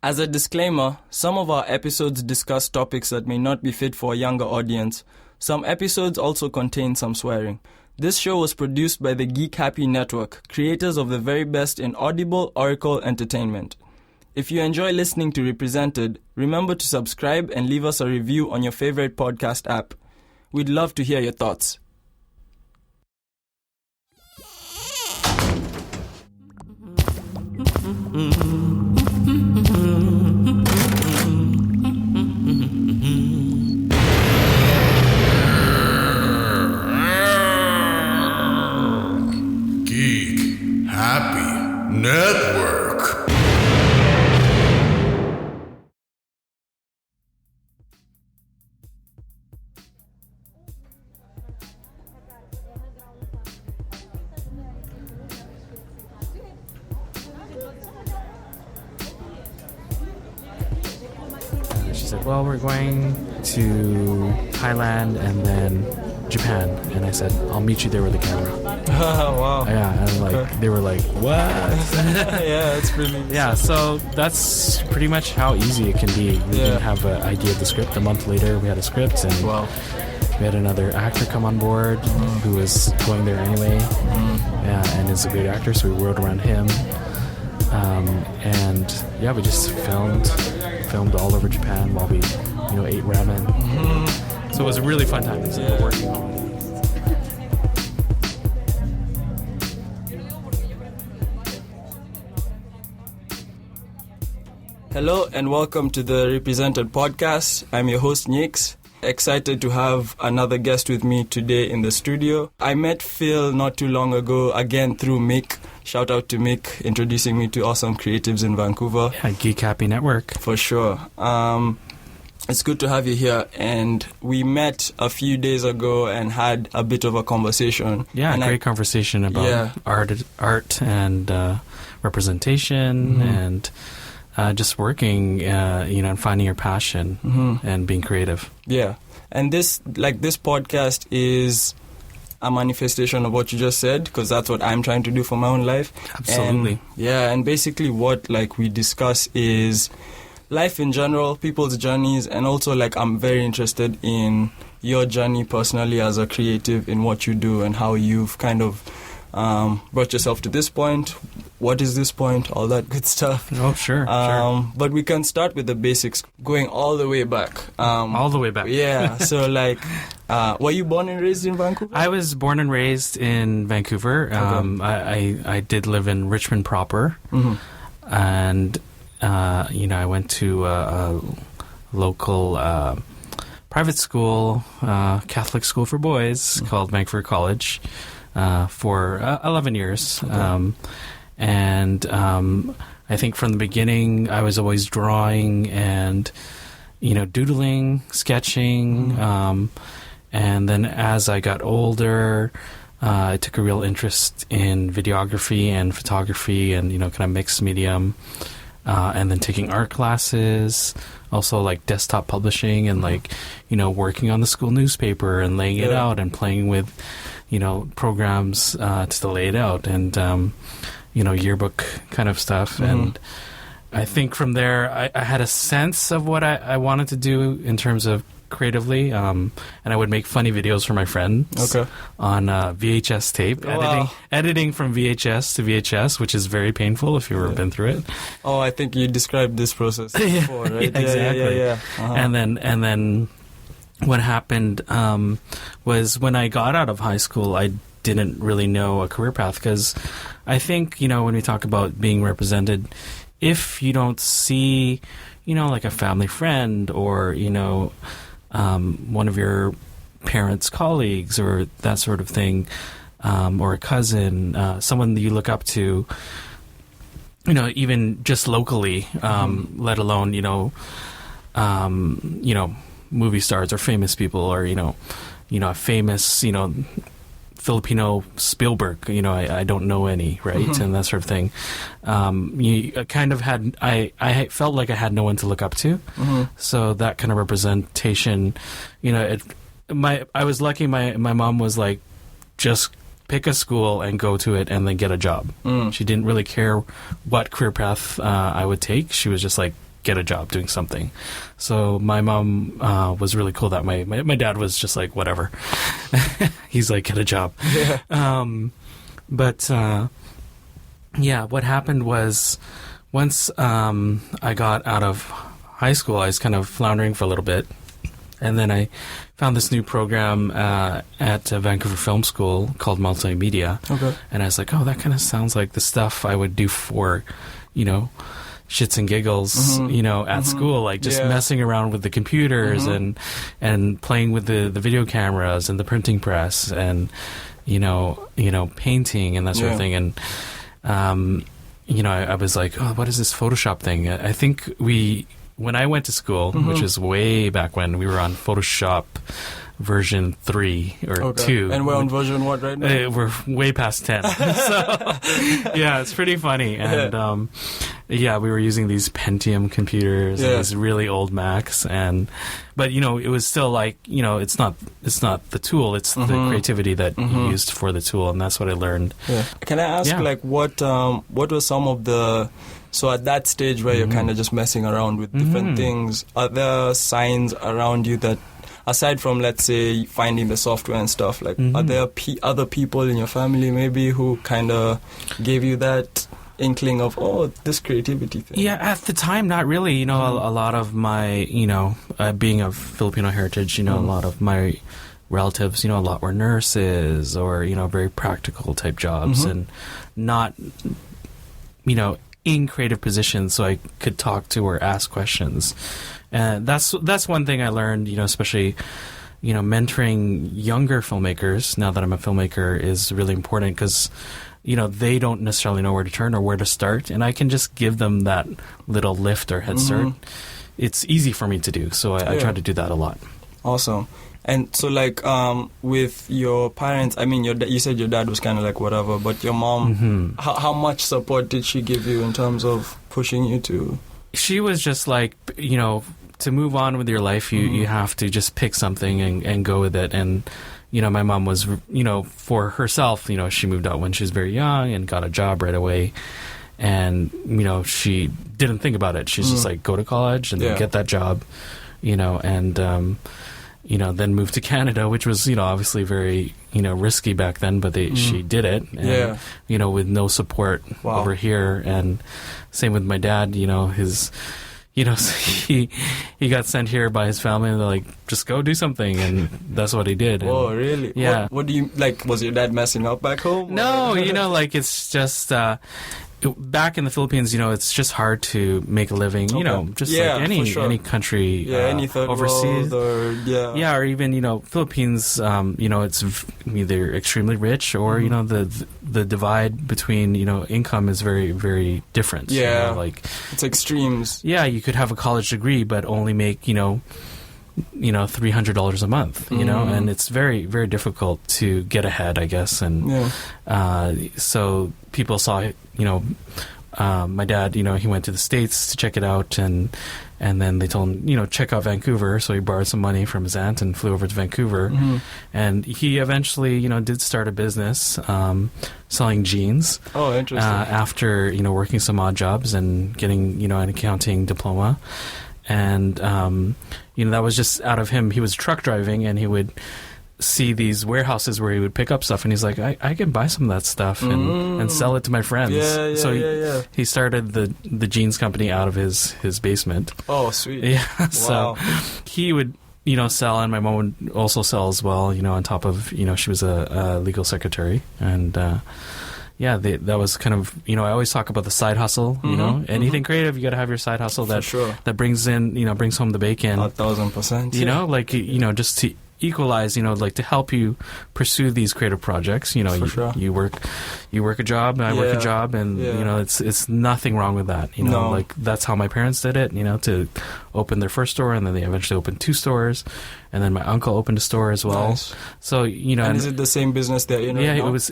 As a disclaimer, some of our episodes discuss topics that may not be fit for a younger audience. Some episodes also contain some swearing. This show was produced by the Geek Happy Network, creators of the very best in audible oracle entertainment. If you enjoy listening to Represented, remember to subscribe and leave us a review on your favorite podcast app. We'd love to hear your thoughts. Geek Happy Network. She said, well, we're going to Thailand and then Japan. And I said, I'll meet you there with the camera. Wow. Yeah, and they were like, what? Yeah, it's pretty... Yeah, so that's pretty much how easy it can be. We didn't have an idea of the script. A month later, we had a script, and Wow. we had another actor come on board who was going there anyway, and is a great actor, so we rode around him. And yeah, we just filmed all over Japan while we, ate ramen. So it was a really fun time. It was a working holiday. Hello and welcome to the Represented podcast. I'm your host, Nix. Excited to have another guest with me today in the studio. I met Phil not too long ago, again through Mick. Shout out to Mick, introducing me to awesome creatives in Vancouver. Yeah, Geek Happy Network. For sure. It's good to have you here. And we met a few days ago and had a bit of a conversation. Yeah, and great conversation about art and representation and just working, and finding your passion and being creative. Yeah. And this podcast is a manifestation of what you just said, because that's what I'm trying to do for my own life. Absolutely. And basically what we discuss is life in general, people's journeys, and also I'm very interested in your journey personally as a creative in what you do and how you've kind of brought yourself to this point. What is this point? All that good stuff. Oh, sure. But we can start with the basics, going all the way back. All the way back. Yeah. So, were you born and raised in Vancouver? I was born and raised in Vancouver. Okay. I did live in Richmond proper. And, I went to a local private school, Catholic school for boys called Vancouver College for 11 years. Okay. And I think from the beginning, I was always drawing and, doodling, sketching. And then as I got older, I took a real interest in videography and photography and, kind of mixed medium. And then taking art classes, also desktop publishing and working on the school newspaper and laying it out and playing with, programs to lay it out and, yearbook kind of stuff. And I think from there, I had a sense of what I wanted to do in terms of creatively, and I would make funny videos for my friends on VHS tape, editing from VHS to VHS, which is very painful if you've ever been through it. Oh, I think you described this process before, right? Yeah, exactly. Yeah. And then what happened was when I got out of high school, I didn't really know a career path, because I think, when we talk about being represented, if you don't see, a family friend or, one of your parents' colleagues or that sort of thing, or a cousin, someone that you look up to, even just locally, let alone, movie stars or famous people or, a famous, Filipino Spielberg, I don't know any, right? And that sort of thing. You kind of had, I felt like I had no one to look up to. So that kind of representation, I was lucky my mom was just pick a school and go to it and then get a job. She didn't really care what career path I would take. She was just like, get a job doing something. So my mom was really cool that my dad was just like, whatever. He's like, get a job. But what happened was once I got out of high school, I was kind of floundering for a little bit. And then I found this new program at Vancouver Film School called Multimedia. Okay. And I was like, oh, that kind of sounds like the stuff I would do for, shits and giggles, at school, like just messing around with the computers and playing with the video cameras and the printing press and, painting and that sort of thing. And, I was like, oh, what is this Photoshop thing? I think when I went to school, which is way back when, we were on Photoshop version 3 or 2. And we're on version what right now? We're way past 10. So, yeah, it's pretty funny. And, we were using these Pentium computers and these really old Macs. But, it was still like, it's not the tool, it's the creativity that you used for the tool. And that's what I learned. Yeah. Can I ask, what were some of the... So at that stage where you're kind of just messing around with different things, are there signs around you that, aside from, let's say, finding the software and stuff, like, are there other people in your family maybe who kind of gave you that inkling of, this creativity thing? Yeah, at the time, not really. A lot of my, being of Filipino heritage, a lot of my relatives, a lot were nurses or, very practical type jobs and not, in creative positions so I could talk to or ask questions. And that's one thing I learned, especially, mentoring younger filmmakers, now that I'm a filmmaker, is really important because, they don't necessarily know where to turn or where to start. And I can just give them that little lift or head start. It's easy for me to do. So I try to do that a lot. Awesome. And so, like, with your parents, I mean, you said your dad was kind of like whatever, but your mom, how much support did she give you in terms of pushing you to? She was just like, to move on with your life, you have to just pick something and go with it. And, my mom was, for herself, she moved out when she was very young and got a job right away. And, she didn't think about it. She's just like, go to college and then get that job, and... then moved to Canada, which was, obviously very, risky back then, but she did it. And, with no support over here. And same with my dad, his, he got sent here by his family and they're like, just go do something. And that's what he did. Oh, and, really? Yeah. What do you, like, was your dad messing up back home? No, like, it's just, back in the Philippines, it's just hard to make a living, just like any country any third overseas. World or even, Philippines, it's either extremely rich or, the divide between, income is very, very different. Yeah. Like it's extremes. Yeah, you could have a college degree but only make, $300 a month, and it's very, very difficult to get ahead, I guess. And so people saw, my dad, he went to the States to check it out, and then they told him, check out Vancouver. So he borrowed some money from his aunt and flew over to Vancouver. And he eventually, did start a business selling jeans. Oh, interesting. After, working some odd jobs and getting, an accounting diploma. And, that was just out of him. He was truck driving and he would see these warehouses where he would pick up stuff and he's like, I can buy some of that stuff and sell it to my friends. He started the jeans company out of his basement. Oh, sweet. Yeah. Wow. So he would, sell, and my mom would also sell as well, on top of, she was a legal secretary. And, that was kind of, I always talk about the side hustle, anything creative, you got to have your side hustle that brings in, brings home the bacon. 1,000%. Like, just to equalize, like to help you pursue these creative projects. You work a job, and I work a job, and it's nothing wrong with that. Like that's how my parents did it. To open their first store, and then they eventually opened 2 stores, and then my uncle opened a store as well. Nice. So and is it the same business that you know? Yeah, it was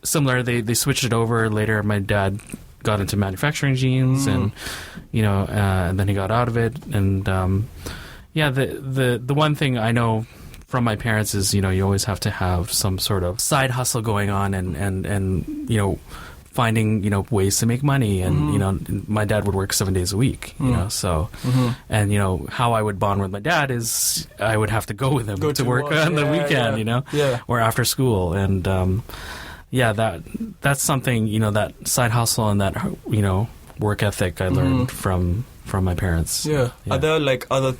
similar. They switched it over later. My dad got into manufacturing jeans, and and then he got out of it, and. The one thing I know from my parents is, you always have to have some sort of side hustle going on and finding, ways to make money. And, my dad would work 7 days a week, so, and, how I would bond with my dad is I would have to go with him to work on the weekend, or after school. And, that's something, that side hustle and that, work ethic I learned from my parents. Yeah. Are there like other,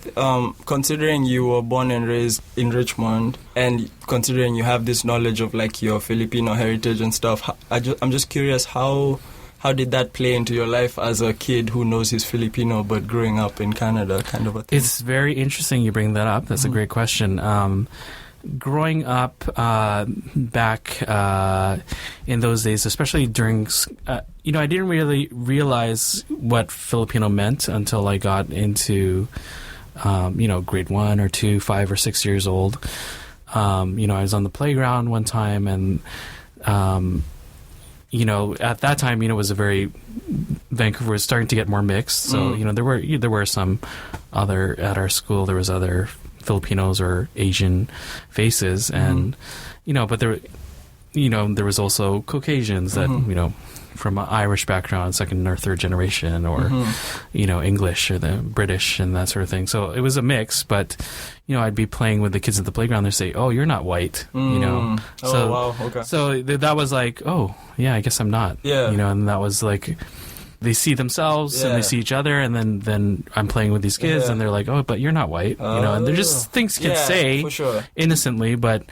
considering you were born and raised in Richmond, and considering you have this knowledge of like your Filipino heritage and stuff, I'm just curious, how did that play into your life as a kid who knows he's Filipino but growing up in Canada, kind of a thing? It's very interesting you bring that up. That's a great question. Growing up back in those days, especially during, I didn't really realize what Filipino meant until I got into, grade 1 or 2, 5 or 6 years old. I was on the playground one time, and, at that time, it was Vancouver was starting to get more mixed. So, there were some other, at our school, there was other Filipinos or Asian faces, and but there was also Caucasians that from an Irish background, second or third generation, or English or the British and that sort of thing. So it was a mix, but I'd be playing with the kids at the playground. They'd say, "Oh, you're not white," Oh, So wow, okay. So that was like, "Oh, yeah, I guess I'm not." Yeah. And that was like, they see themselves and they see each other, and then I'm playing with these kids, and they're like, "Oh, but you're not white," and they're just things kids say for sure. innocently, but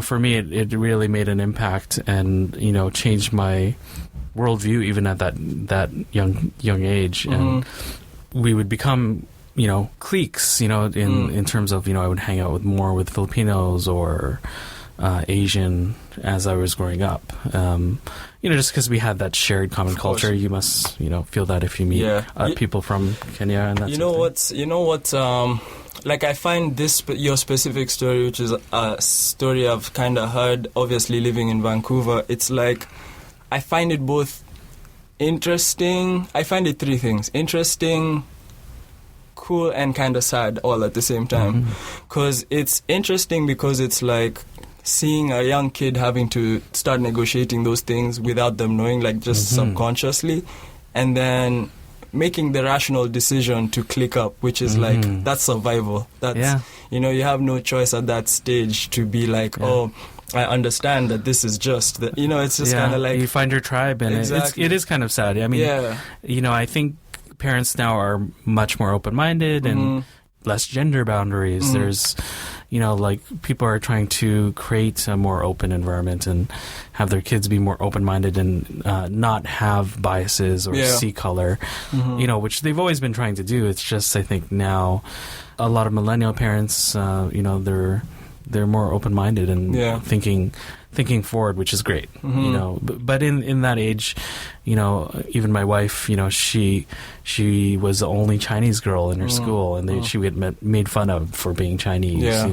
for me it really made an impact and changed my worldview even at that young age. And we would become cliques in terms of I would hang out with Filipinos or Asian as I was growing up. Just because we had that shared common culture, you must, feel that if you meet people from Kenya and that. Like I find your specific story, which is a story I've kind of heard, obviously living in Vancouver. It's like I find it both interesting. I find it three things: interesting, cool, and kind of sad all at the same time. Because it's interesting because it's like seeing a young kid having to start negotiating those things without them knowing, like just subconsciously, and then making the rational decision to click up, which is like, that's survival. That's, you have no choice at that stage to be like, oh, I understand that this is just, it's just kind of like... You find your tribe, and it is kind of sad. I mean, I think parents now are much more open-minded and less gender boundaries. There's... like people are trying to create a more open environment and have their kids be more open-minded and not have biases or see color, which they've always been trying to do. It's just, I think now a lot of millennial parents, they're more open-minded and thinking forward, which is great. But in that age, even my wife, she was the only Chinese girl in her school, and she would get made fun of for being Chinese.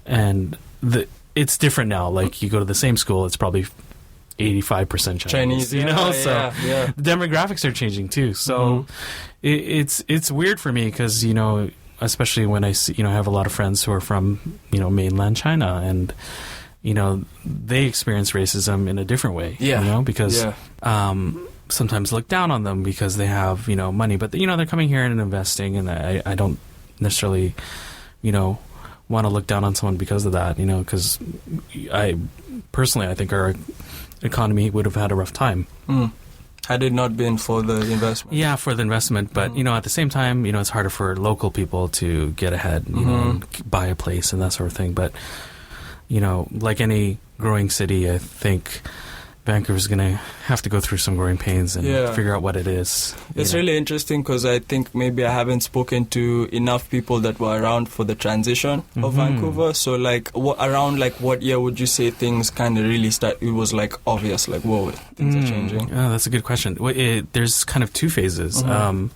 And it's different now. Like you go to the same school, it's probably 85% Chinese. So the demographics are changing too. So it's weird for me because especially when I see, I have a lot of friends who are from mainland China, and they experience racism in a different way, because sometimes look down on them because they have, money, but they're coming here and investing, and I don't necessarily, want to look down on someone because of that, because I think our economy would have had a rough time. Had it not been for the investment. Yeah, for the investment, but at the same time, it's harder for local people to get ahead, and buy a place and that sort of thing, but like any growing city, I think Vancouver's going to have to go through some growing pains and figure out what it is. It's really interesting because I think maybe I haven't spoken to enough people that were around for the transition of Vancouver. So like around what year would you say things kind of really start? It was like obvious, like, whoa, things are changing. Oh, that's a good question. There's kind of two phases. When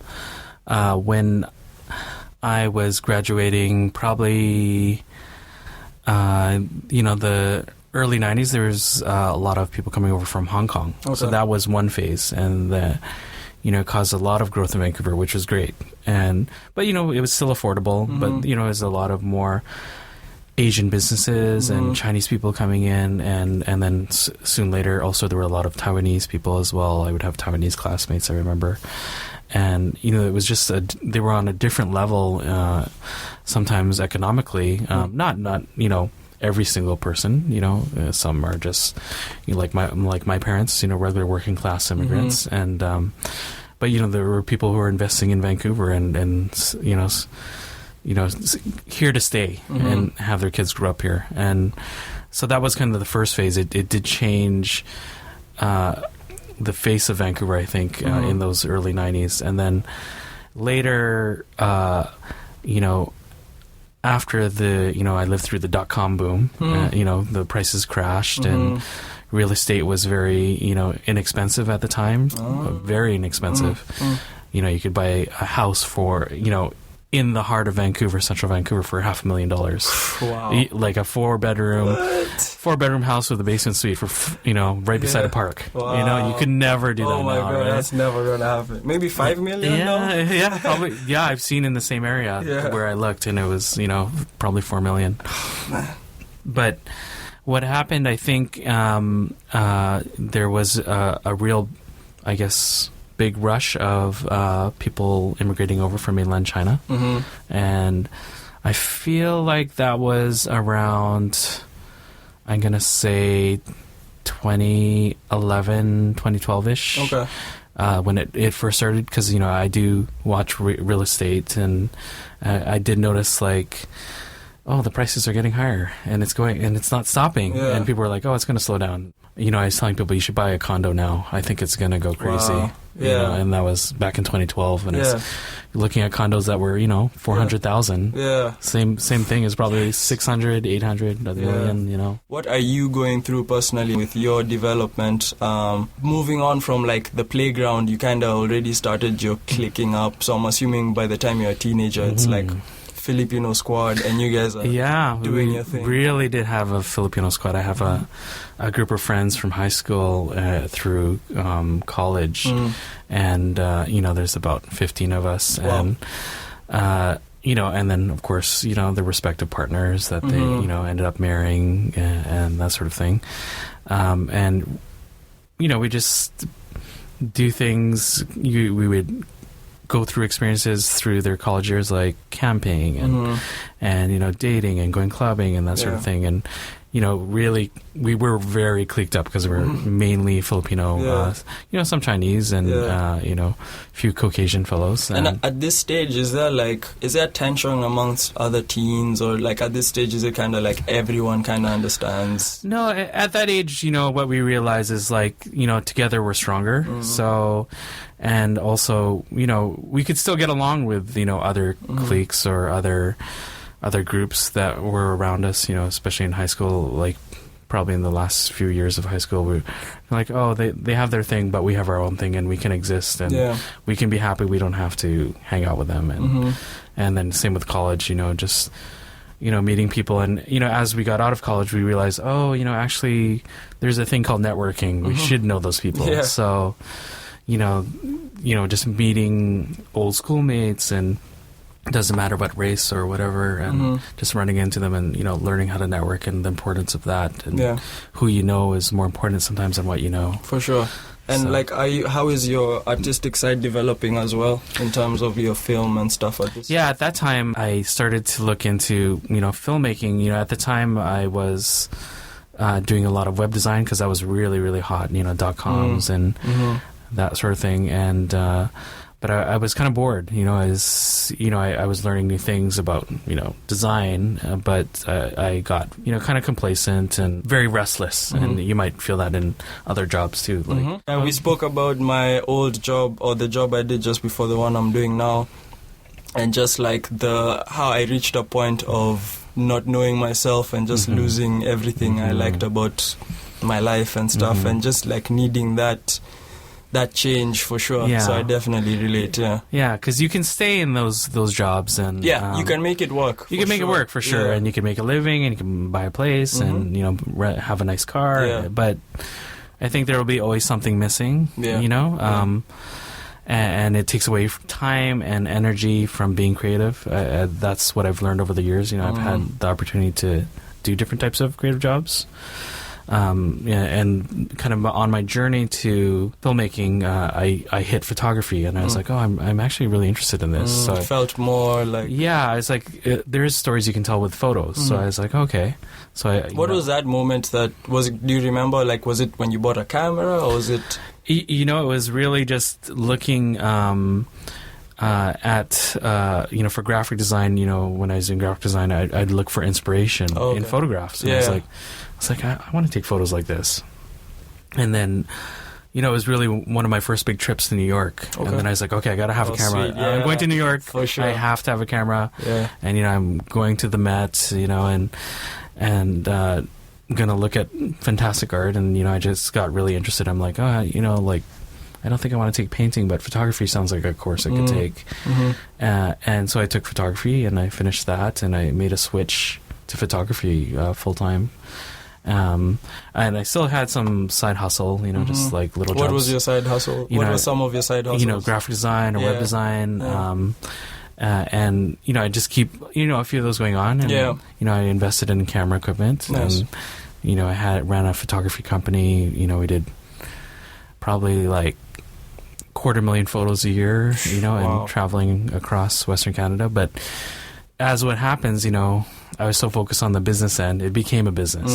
I was graduating, probably... the early 90s, there was a lot of people coming over from Hong Kong. Okay. So that was one phase, and caused a lot of growth in Vancouver, which was great. But it was still affordable, but it was a lot of more Asian businesses and Chinese people coming in, and then soon later also there were a lot of Taiwanese people as well. I would have Taiwanese classmates, I remember. And, it was just, they were on a different level, sometimes economically, not, every single person, some are just, like my parents, regular working class immigrants. And, but, there were people who were investing in Vancouver and here to stay and have their kids grow up here. And so that was kind of the first phase. It did change, the face of Vancouver, I think, in those early 90s. And then later, after I lived through the dot-com boom, the prices crashed and real estate was very, inexpensive at the time, very inexpensive. You could buy a house for, in the heart of Vancouver, central Vancouver, for $500,000. Wow. Like a four-bedroom house with a basement suite for, right beside a park. Wow. You could never do that now. Oh my God, right? that's never going to happen. Maybe $5 million now? Yeah, probably. Yeah, I've seen in the same area where I looked, and it was, probably $4 million. But what happened, I think, there was a real, I guess, big rush of people immigrating over from mainland China. And I feel like that was around, I'm going to say 2011, 2012-ish. Okay. When it first started, because, I do watch real estate, and I did notice, like, the prices are getting higher, and it's not stopping. Yeah. And people were like, it's going to slow down. I was telling people, you should buy a condo now. I think it's going to go crazy. Wow. Yeah. And that was back in 2012. And it's looking at condos that were, 400,000. Yeah. Same thing as probably 600, 800, a million, What are you going through personally with your development? Moving on from, like, the playground, you kind of already started your clicking up. So I'm assuming by the time you're a teenager, it's like Filipino squad, and you guys are doing your thing. We really did have a Filipino squad. I have a group of friends from high school through college, and there's about 15 of us. Wow. And and then of course the respective partners that they ended up marrying, and that sort of thing. And we just do things. We would go through experiences through their college years, like camping and dating and going clubbing and that sort of thing. And really, we were very cliqued up because we were mainly Filipino, some Chinese and a few Caucasian fellows. And at this stage, is there tension amongst other teens, or like at this stage is it kind of like everyone kind of understands? No, at that age, what we realize is, like, together we're stronger. So. And also, we could still get along with, other cliques or other groups that were around us, especially in high school, like probably in the last few years of high school, we're like, they have their thing, but we have our own thing, and we can exist, and we can be happy. We don't have to hang out with them. And then same with college, just, meeting people. And, as we got out of college, we realized, actually there's a thing called networking. We should know those people. Yeah. So, just meeting old schoolmates, and it doesn't matter what race or whatever, and just running into them and, learning how to network and the importance of that. And who is more important sometimes than what you know. For sure. And how is your artistic side developing as well in terms of your film and stuff at this? Yeah, at that time I started to look into, filmmaking. At the time I was doing a lot of web design because that was really, really hot, .coms and that sort of thing. And but I was kind of bored, I was learning new things about, design, but I got, kind of complacent and very restless. And you might feel that in other jobs too. Like, and we spoke about my old job, or the job I did just before the one I'm doing now, and just like how I reached a point of not knowing myself and just losing everything I liked about my life and stuff, and just like needing that change for sure. Yeah. So I definitely relate. Yeah, because you can stay in those jobs, and you can make it work. You can make it work for sure, and you can make a living, and you can buy a place, and have a nice car. Yeah. But I think there will be always something missing. and it takes away time and energy from being creative. That's what I've learned over the years. I've had the opportunity to do different types of creative jobs. And kind of on my journey to filmmaking, I hit photography, and I was like, oh, I'm actually really interested in this. So it felt more like... Yeah, it's like, there's stories you can tell with photos. So I was like, okay. So what was that moment that was it, do you remember, like, was it when you bought a camera, or was it... It was really just looking at, for graphic design, when I was in graphic design, I'd look for inspiration in photographs. And I was like, I want to take photos like this. And then, it was really one of my first big trips to New York. Okay. And then I was like, okay, I got to have a camera. Sweet. Yeah, I'm going to New York. For sure. I have to have a camera. Yeah. And, I'm going to the Met, and I'm going to look at fantastic art. And, I just got really interested. I'm like, I don't think I want to take painting, but photography sounds like a course I could take. And so I took photography, and I finished that, and I made a switch to photography full-time. And I still had some side hustle, just like little jobs. What was your side hustle? What were some of your side hustles? Graphic design or web design. And, I just keep, a few of those going on. And, I invested in camera equipment. Nice. And, I ran a photography company. We did probably like 250,000 photos a year, and traveling across Western Canada. But as what happens, I was so focused on the business end, it became a business.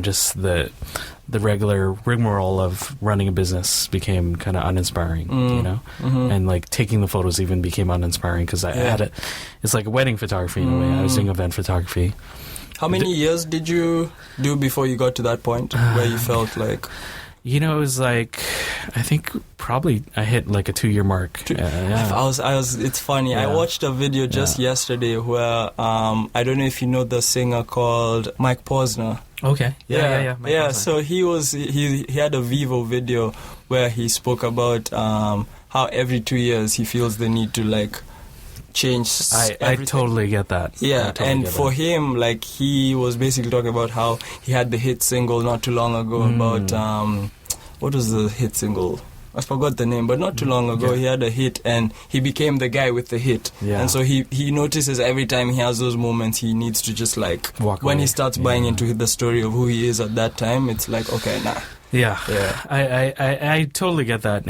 Just the regular rigmarole of running a business became kind of uninspiring, and like taking the photos even became uninspiring because I had it. It's like a wedding photography in a way. I was doing event photography. How many years did you do before you got to that point where you felt like... it was like, I think probably I hit like a 2-year mark. It's funny. I watched a video just yesterday where, I don't know if you know the singer called Mike Posner. Okay. Yeah. So he had a Vivo video where he spoke about, how every 2 years he feels the need to like, change I totally get that. Yeah, and for him, like, he was basically talking about how he had the hit single not too long ago about, what was the hit single? I forgot the name, but not too long ago he had a hit and he became the guy with the hit. Yeah. And so he notices every time he has those moments, he needs to just like, walk when away. He starts buying into the story of who he is at that time, it's like, okay, nah. Yeah. I totally get that.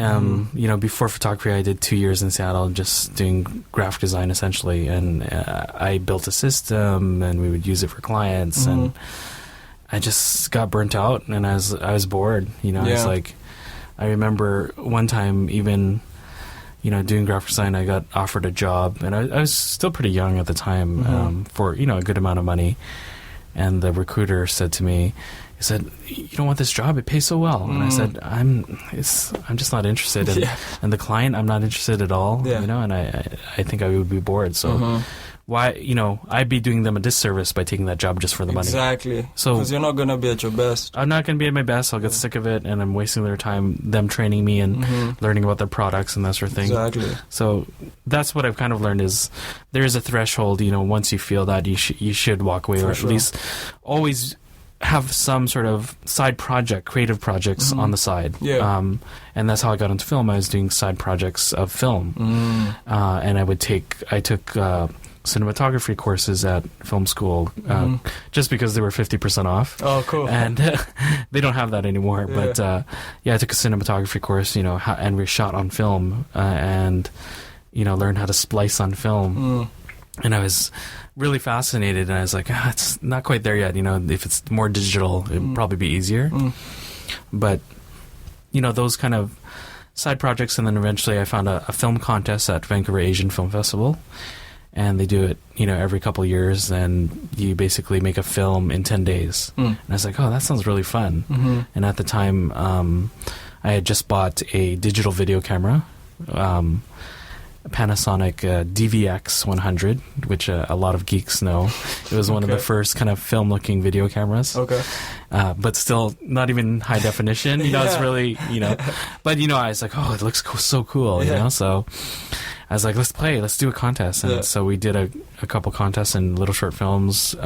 Before photography, I did 2 years in Seattle just doing graphic design essentially, and I built a system and we would use it for clients, and I just got burnt out and I was bored. I was like, I remember one time even, doing graphic design, I got offered a job, and I was still pretty young at the time, for a good amount of money, and the recruiter said to me, he said, "You don't want this job? It pays so well." And I said, I'm just not interested. And the client, I'm not interested at all. And I think I would be bored. So why, I'd be doing them a disservice by taking that job just for the money. Exactly. So because you're not going to be at your best. I'm not going to be at my best. I'll get sick of it, and I'm wasting their time, them training me and learning about their products and that sort of thing. Exactly. So that's what I've kind of learned is there is a threshold. Once you feel that, you should walk away, or at least always have some sort of side project, creative projects on the side. Yeah. And that's how I got into film. I was doing side projects of film. And I took cinematography courses at film school just because they were 50% off. Oh, cool. And they don't have that anymore. Yeah. But I took a cinematography course, and we shot on film and, learned how to splice on film. And I was really fascinated, and I was like, it's not quite there yet. If it's more digital, it'd probably be easier. But, those kind of side projects, and then eventually I found a film contest at Vancouver Asian Film Festival, and they do it, every couple of years, and you basically make a film in 10 days. And I was like, oh, that sounds really fun. And at the time, I had just bought a digital video camera, Panasonic DVX 100, which a lot of geeks know. It was one of the first kind of film-looking video cameras. Okay. But still not even high definition. It's really, But, I was like, oh, it looks so cool, So I was like, let's do a contest. And so we did a couple contests in little short films,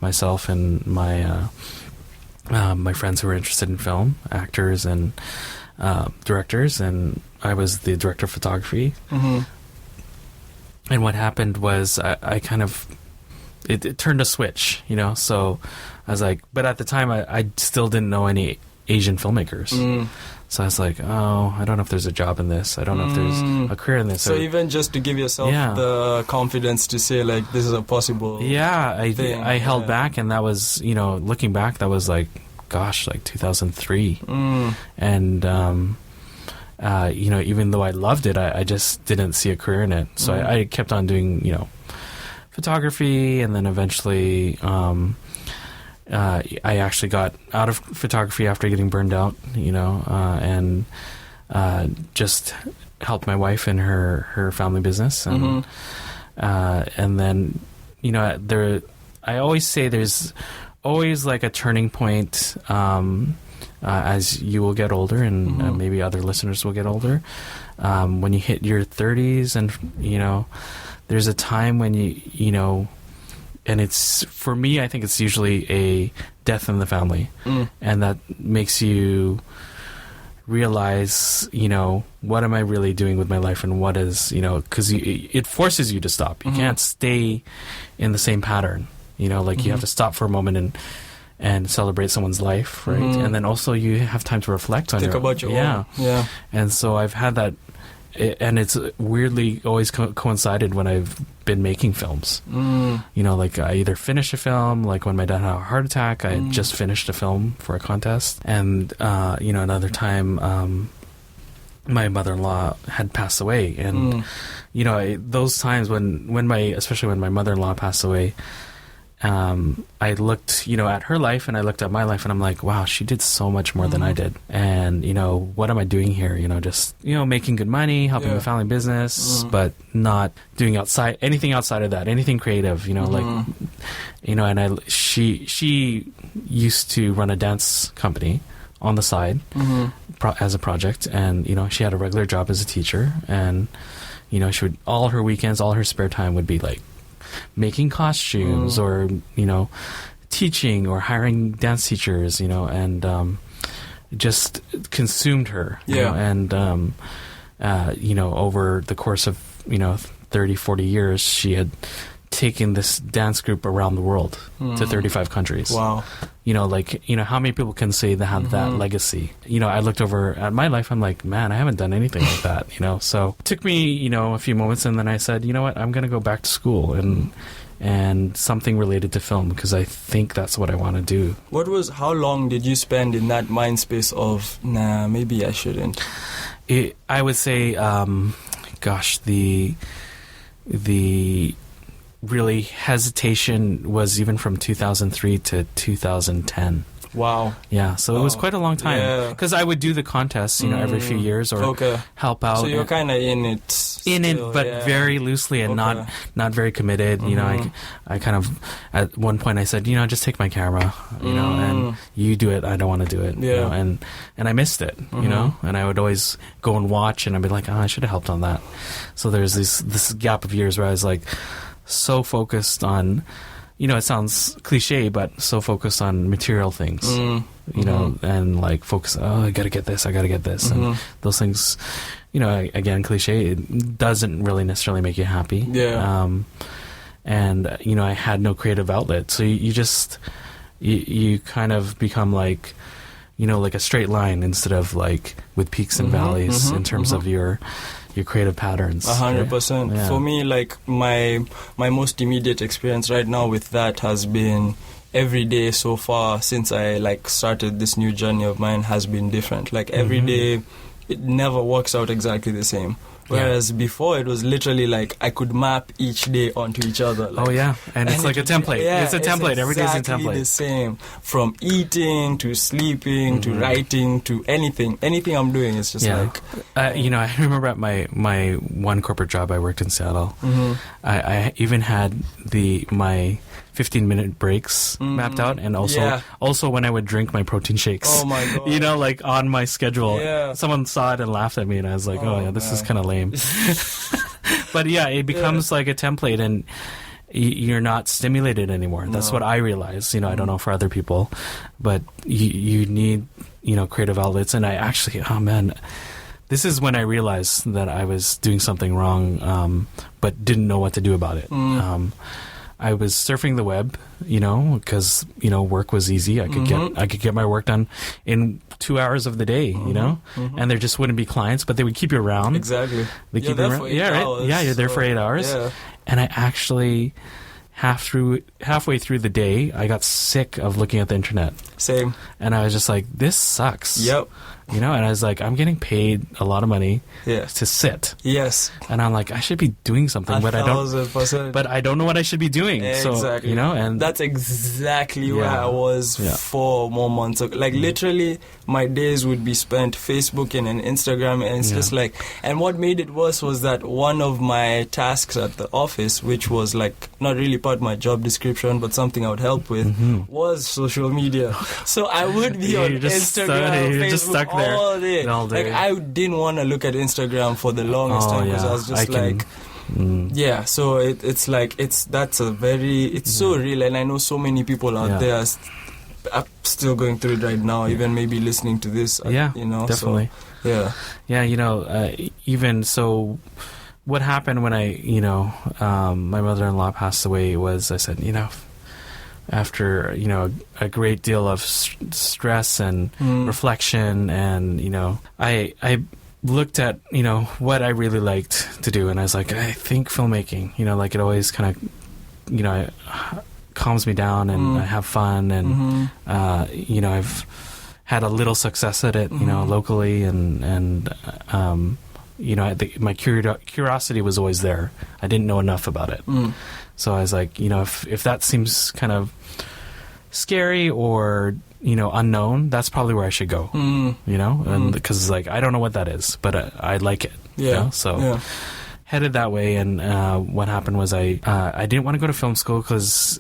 myself and my friends who were interested in film, actors, and directors, and I was the director of photography. Mm-hmm. And what happened was I kind of, it turned a switch, you know, so I was like, but at the time I still didn't know any Asian filmmakers. So I was like, oh, I don't know if there's a job in this. I don't know if there's a career in this. So even just to give yourself the confidence to say, like, this is a possible thing. I held back, and that was, you know, looking back, that was like, gosh, like 2003. And, you know, even though I loved it, I just didn't see a career in it. So I kept on doing, you know, photography, and then eventually I actually got out of photography after getting burned out, you know, and just helped my wife in her family business. And and then, you know, I always say there's always like a turning point as you will get older, and maybe other listeners will get older. When you hit your 30s, and, you know, there's a time when you know, and it's, for me, I think it's usually a death in the family. And that makes you realize, you know, what am I really doing with my life, and what is, you know, because it forces you to stop. You can't stay in the same pattern, you know, like you have to stop for a moment and celebrate someone's life, right? And then also you have time to reflect on about your own. Yeah. And so I've had that, and it's weirdly always coincided when I've been making films. You know, like I either finish a film, like when my dad had a heart attack, I had just finished a film for a contest. And, you know, another time, my mother-in-law had passed away. And, you know, those times especially when my mother-in-law passed away, I looked, you know, at her life, and I looked at my life, and I'm like, wow, she did so much more than I did. And, you know, what am I doing here? You know, just, you know, making good money, helping the family business, but not doing anything outside of that, anything creative, you know, like, you know, and she used to run a dance company on the side as a project. And, you know, she had a regular job as a teacher, and, you know, she would, all her weekends, all her spare time would be like making costumes or, you know, teaching or hiring dance teachers, you know, and just consumed her. You know, and, you know, over the course of, you know, 30, 40 years, she had taken this dance group around the world to 35 countries. Wow. You know, like, you know, how many people can say they have that legacy? You know, I looked over at my life, I'm like, man, I haven't done anything like that, you know? So it took me, you know, a few moments, and then I said, you know what, I'm going to go back to school and something related to film, because I think that's what I want to do. How long did you spend in that mind space of, nah, maybe I shouldn't? I would say, gosh, the really hesitation was even from 2003 to 2010. Wow. Yeah, so it was quite a long time. Because I would do the contests, you know, every few years, or help out. So you're kind of in it. Still, but very loosely, and not very committed. You know, I kind of, at one point I said, you know, just take my camera, you know, and you do it. I don't want to do it. You know, and I missed it, you know, and I would always go and watch, and I'd be like, oh, I should have helped on that. So there's this gap of years where I was like, so focused on, you know, it sounds cliche, but so focused on material things, you know, and like focus, oh, I gotta get this. And those things, you know, again, cliche, it doesn't really necessarily make you happy. And, you know, I had no creative outlet. So you just, you kind of become like, you know, like a straight line instead of like with peaks and valleys in terms of your creative patterns. 100%. Yeah. For me, like my most immediate experience right now with that has been every day so far since I like started this new journey of mine has been different. Like every day, it never works out exactly the same. Whereas before, it was literally like I could map each day onto each other. Like, and it's like a template. It's a template. Every day's a template. Exactly the same. From eating to sleeping to writing to anything I'm doing is just like. You know, I remember at my one corporate job, I worked in Seattle. I even had my 15-minute breaks mapped out, and also when I would drink my protein shakes. Oh my God. You know, like on my schedule. Someone saw it and laughed at me, and I was like, this is kind of lame. But yeah, it becomes like a template, you're not stimulated anymore. That's what I realized. I don't know for other people, but you need, creative outlets. And I actually, oh man, this is when I realized that I was doing something wrong, but didn't know what to do about it. I was surfing the web, because work was easy. I could get my work done in 2 hours of the day, and there just wouldn't be clients, but they would keep you around. Exactly. They keep you around. For 8 hours, Yeah, you're there for 8 hours. Yeah. And I actually halfway through the day, I got sick of looking at the internet. Same. And I was just like, this sucks. Yep. And I was like, I'm getting paid a lot of money to sit. Yes. And I'm like, I should be doing something, but 1,000%. But I don't know what I should be doing. Exactly. So, and that's exactly where I was 4 more months ago. Like, literally, my days would be spent Facebooking and Instagram, and it's just like, and what made it worse was that one of my tasks at the office, which was like not really part of my job description, but something I would help with, was social media. So I would be on Instagram, Facebook, all day. Like, I didn't want to look at Instagram for the longest time because I was just so it's like, that's so real, and I know so many people out there are still going through it right now, even maybe listening to this. Definitely. So, even so, what happened when my mother-in-law passed away was, I said, after a great deal of stress and reflection, and I looked at what I really liked to do, and I was like, I think filmmaking, like, it always kind of calms me down, and I have fun, and I've had a little success at it, locally, and my curiosity was always there. I didn't know enough about it. So I was like, if that seems kind of scary or, unknown, that's probably where I should go, and because, like, I don't know what that is, but I like it. So headed that way. And what happened was I didn't want to go to film school because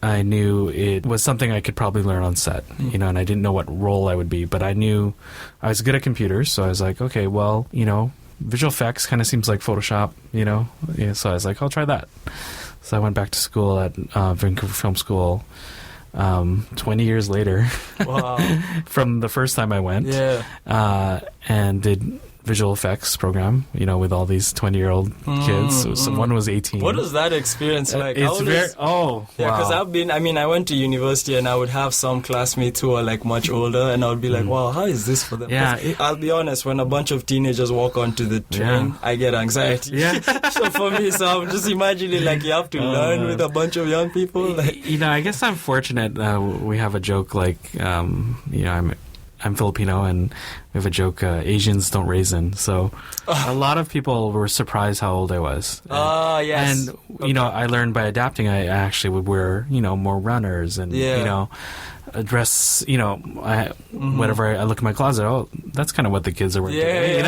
I knew it was something I could probably learn on set, and I didn't know what role I would be, but I knew I was good at computers. So I was like, okay, well, visual effects kind of seems like Photoshop, so I was like, I'll try that. So I went back to school at Vancouver Film School 20 years later. Wow. From the first time I went. And did visual effects program, with all these 20-year-old kids. So one was 18. What was that experience like? It's because I went to university, and I would have some classmates who are like much older, and I would be like, wow, how is this for them? I'll be honest, when a bunch of teenagers walk onto the train, I get anxiety. So for me, I'm just imagining, like, you have to learn with a bunch of young people. Like, I guess I'm fortunate. We have a joke like, I'm Filipino, and we have a joke, Asians don't raisin. So a lot of people were surprised how old I was. Yes. And, I learned by adapting. I actually would wear, more runners and, dress, whatever I look in my closet, that's kind of what the kids are wearing today,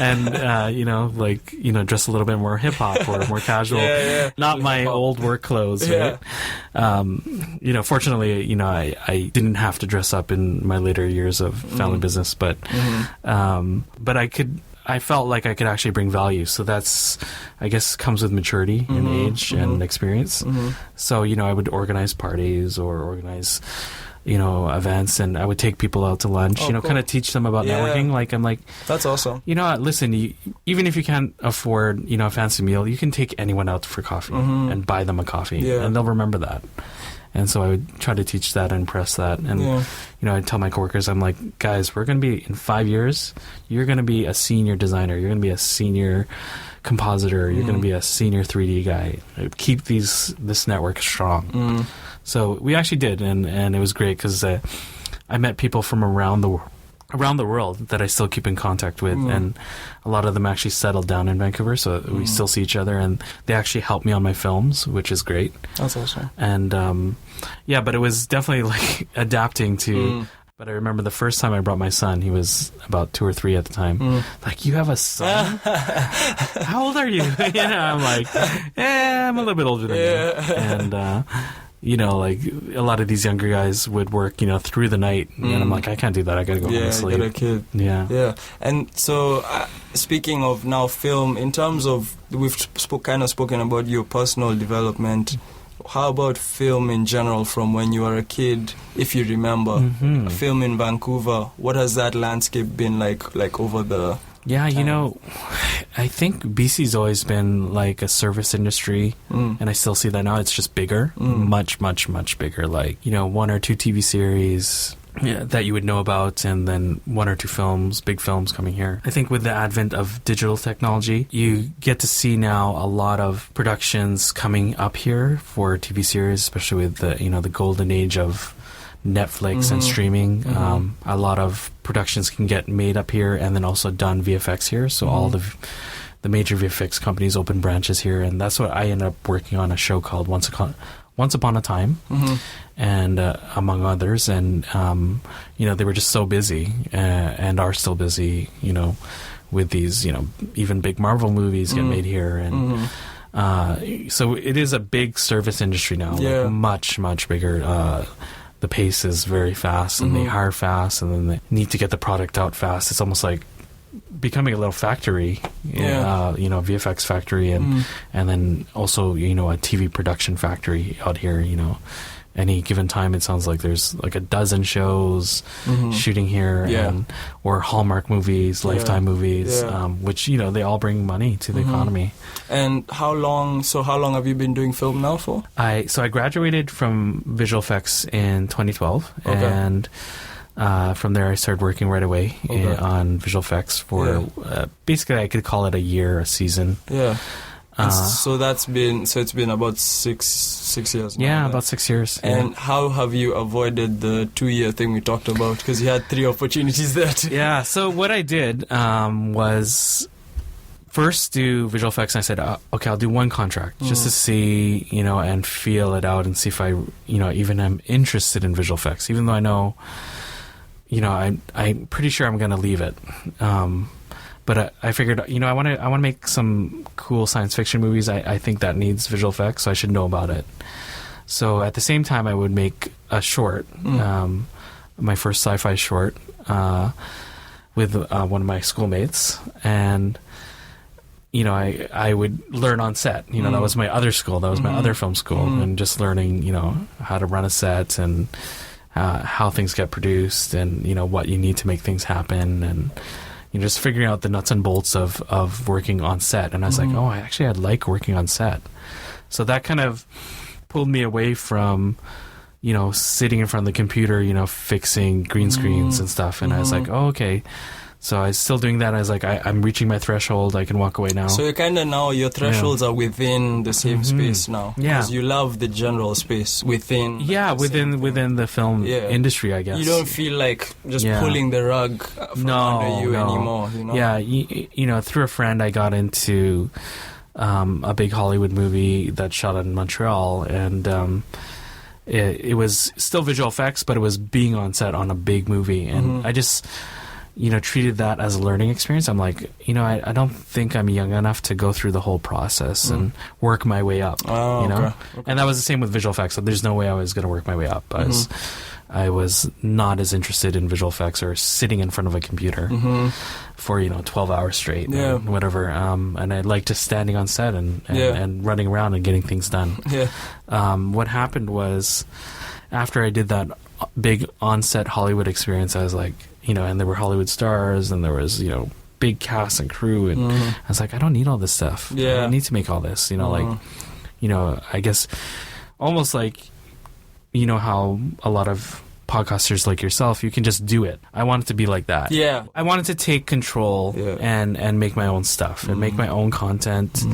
and dress a little bit more hip-hop or more casual. Not my old work clothes, right? Fortunately, I didn't have to dress up in my later years of family business, but I felt like I could actually bring value. So that's, I guess, comes with maturity and age and experience. So, I would organize parties or organize, events, and I would take people out to lunch, cool. Kind of teach them about networking. Like, I'm like, that's awesome. Listen, even if you can't afford, a fancy meal, you can take anyone out for coffee and buy them a coffee, and they'll remember that. And so I would try to teach that and impress that. And, I'd tell my coworkers, I'm like, guys, we're going to be, in 5 years, you're going to be a senior designer. You're going to be a senior compositor. You're going to be a senior 3D guy. Keep this network strong. So we actually did. And it was great because I met people from around the world that I still keep in contact with, and a lot of them actually settled down in Vancouver, so we still see each other, and they actually help me on my films, which is great. That's awesome. And but it was definitely like adapting to. But I remember the first time I brought my son, he was about 2 or 3 at the time. Like, you have a son? How old are you? I'm like, I'm a little bit older than you. you know, like a lot of these younger guys would work, you know, through the night, and I'm like, I can't do that. I gotta go home and sleep. Yeah, got a kid. Yeah. And so, speaking of now film, in terms of we've spoken about your personal development. How about film in general from when you were a kid, if you remember? Film in Vancouver, what has that landscape been like over the time? You know, I think BC's always been like a service industry, and I still see that now. It's just bigger, much, much, much bigger. Like, you know, 1 or 2 TV series that you would know about, and then 1 or 2 films, big films coming here. I think with the advent of digital technology, you get to see now a lot of productions coming up here for TV series, especially with the, you know, the golden age of Netflix and streaming. A lot of productions can get made up here and then also done VFX here. So all the major VFX companies open branches here, and that's what I ended up working on, a show called Once Upon a Time, and among others. And you know, they were just so busy and are still busy, you know, with these, you know, even big Marvel movies get made here, and so it is a big service industry now, like much, much bigger. The pace is very fast, and they hire fast, and then they need to get the product out fast. It's almost like becoming a little factory, you know, VFX factory, and then also, you know, a TV production factory out here. You know, any given time, it sounds like there's like a dozen shows shooting here, or Hallmark movies, Lifetime movies, which, you know, they all bring money to the economy. And how long have you been doing film now for? I graduated from visual effects in 2012, and from there I started working right away on visual effects for basically, I could call it a year, a season. So it's been about six years now. Yeah, about 6 years. And how have you avoided the 2-year thing we talked about? Because you had 3 opportunities there too. Yeah, so what I did was first do visual effects, and I said, okay, I'll do 1 contract just to see, you know, and feel it out and see if I, you know, even am interested in visual effects, even though I know, you know, I'm pretty sure I'm going to leave it. But I figured, you know, I want to make some cool science fiction movies. I think that needs visual effects, so I should know about it. So at the same time, I would make a short, my first sci-fi short, with one of my schoolmates, and you know, I would learn on set. You know, that was my other school. That was my other film school, and just learning, you know, how to run a set and how things get produced, and you know what you need to make things happen, and you know, just figuring out the nuts and bolts of working on set. And I was like, oh, I like working on set. So that kind of pulled me away from, you know, sitting in front of the computer, you know, fixing green screens and stuff. And I was like, oh, okay. So I was still doing that. I was like, I'm reaching my threshold. I can walk away now. So you're kind of now, your thresholds are within the same space now. Yeah. Because you love the general space within. Yeah, within the film industry, I guess. You don't feel like just pulling the rug from under you anymore. You know? Yeah, you know, through a friend, I got into a big Hollywood movie that shot in Montreal, and it was still visual effects, but it was being on set on a big movie, and I just, you know, treated that as a learning experience. I'm like, you know, I don't think I'm young enough to go through the whole process and work my way up, you know? Okay. And that was the same with visual effects. So there's no way I was going to work my way up. I was not as interested in visual effects or sitting in front of a computer for, you know, 12 hours straight or whatever. And I liked just standing on set and running around and getting things done. What happened was, after I did that big on-set Hollywood experience, I was like, you know, and there were Hollywood stars, and there was, you know, big cast and crew, and I was like, I don't need all this stuff. I don't need to make all this, you know, like, you know, I guess almost like, you know, how a lot of podcasters like yourself, you can just do it. I want it to be like that. Yeah. I wanted to take control and make my own stuff and make my own content.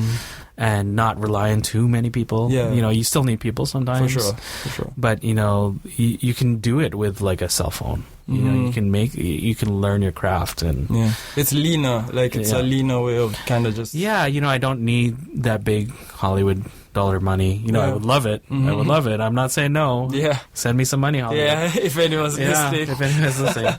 And not rely on too many people. You know, you still need people sometimes. For sure. But, you know, you can do it with, like, a cell phone. You know, you can learn your craft. And it's leaner. Like, it's a leaner way of kind of just... Yeah, you know, I don't need that big Hollywood dollar money. You know, I would love it. I would love it. I'm not saying no. Yeah. Send me some money, Hollywood. Yeah, if anyone's listening. If anyone's listening.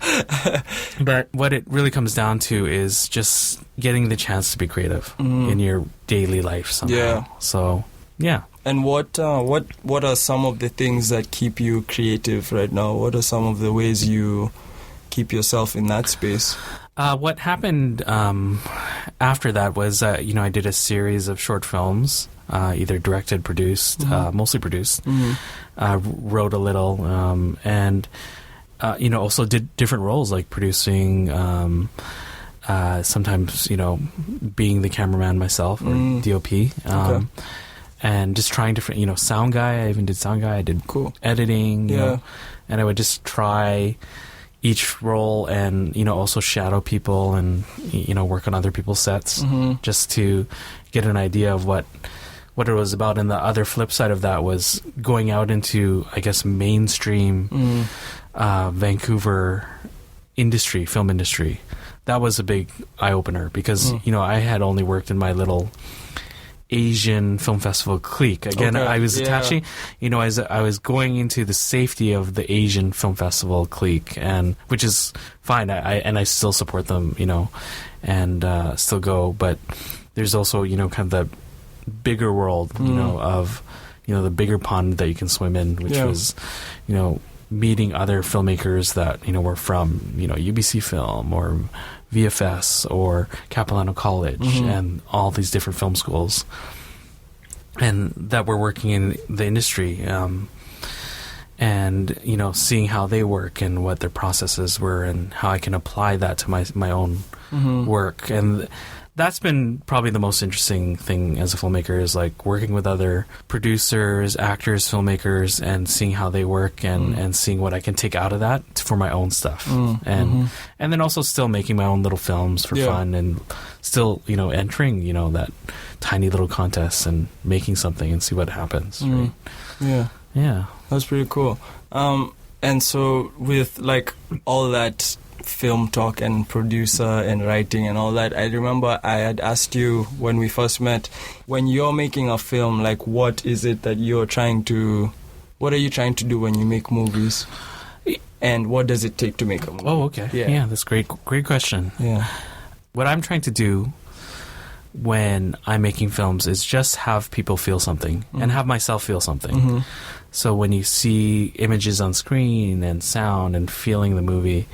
But what it really comes down to is just getting the chance to be creative in your daily life somehow. So, yeah. And what are some of the things that keep you creative right now? What are some of the ways you keep yourself in that space? What happened after that was, I did a series of short films, either directed, produced, mostly produced, wrote a little, and, also did different roles, like producing, sometimes, being the cameraman myself or DOP. Okay. And just trying different, sound guy. I even did sound guy. I did editing, and I would just try each role and, also shadow people and, work on other people's sets just to get an idea of what it was about. And the other flip side of that was going out into, I guess, mainstream Vancouver film industry. That was a big eye-opener because, I had only worked in my little Asian film festival clique. Again, I was attaching, as I was going into the safety of the Asian film festival clique, and which is fine. I still support them, and still go. But there's also, kind of the bigger world, of, the bigger pond that you can swim in, which was, meeting other filmmakers that, were from, UBC Film or VFS or Capilano College and all these different film schools, and that were working in the industry, and seeing how they work and what their processes were and how I can apply that to my own work. And that's been probably the most interesting thing as a filmmaker, is like working with other producers, actors, filmmakers, and seeing how they work and seeing what I can take out of that for my own stuff. And then also still making my own little films for fun, and still, entering, that tiny little contest and making something and see what happens. Right? Yeah. That's pretty cool. And so with like all that film talk and producer and writing and all that, I remember I had asked you when we first met, when you're making a film, like what is it that what are you trying to do when you make movies, and what does it take to make a movie? Oh, okay. Yeah, that's great question. Yeah. What I'm trying to do when I'm making films is just have people feel something and have myself feel something. So when you see images on screen and sound and feeling the movie,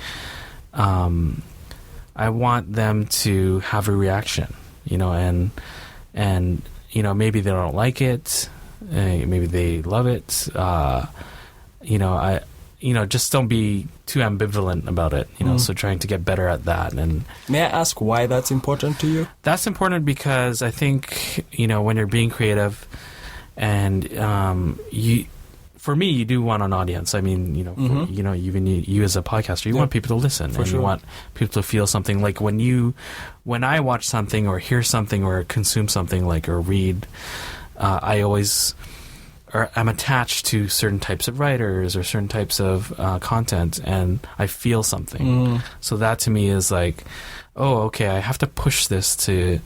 I want them to have a reaction, and maybe they don't like it, maybe they love it, just don't be too ambivalent about it, so trying to get better at that. And may I ask why that's important to you? That's important because I think, when you're being creative and, for me, you do want an audience. I mean, even you as a podcaster, you want people to listen, and you want people to feel something. Like when I watch something or hear something or consume something, like, or read, I'm attached to certain types of writers or certain types of content, and I feel something. So that to me is like, oh, okay, I have to push this to,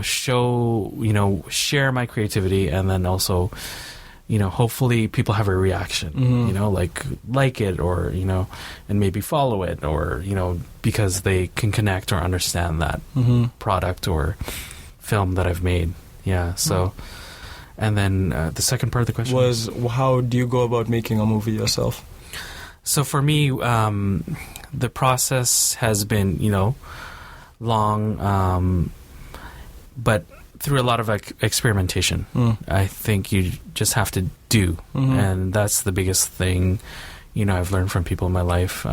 show, share my creativity, and then also, hopefully people have a reaction, like it, or, and maybe follow it, or, because they can connect or understand that product or film that I've made. Yeah. So, and then the second part of the question was, how do you go about making a movie yourself? So for me, the process has been, long, but through a lot of experimentation. I think you just have to do, and that's the biggest thing, I've learned from people in my life,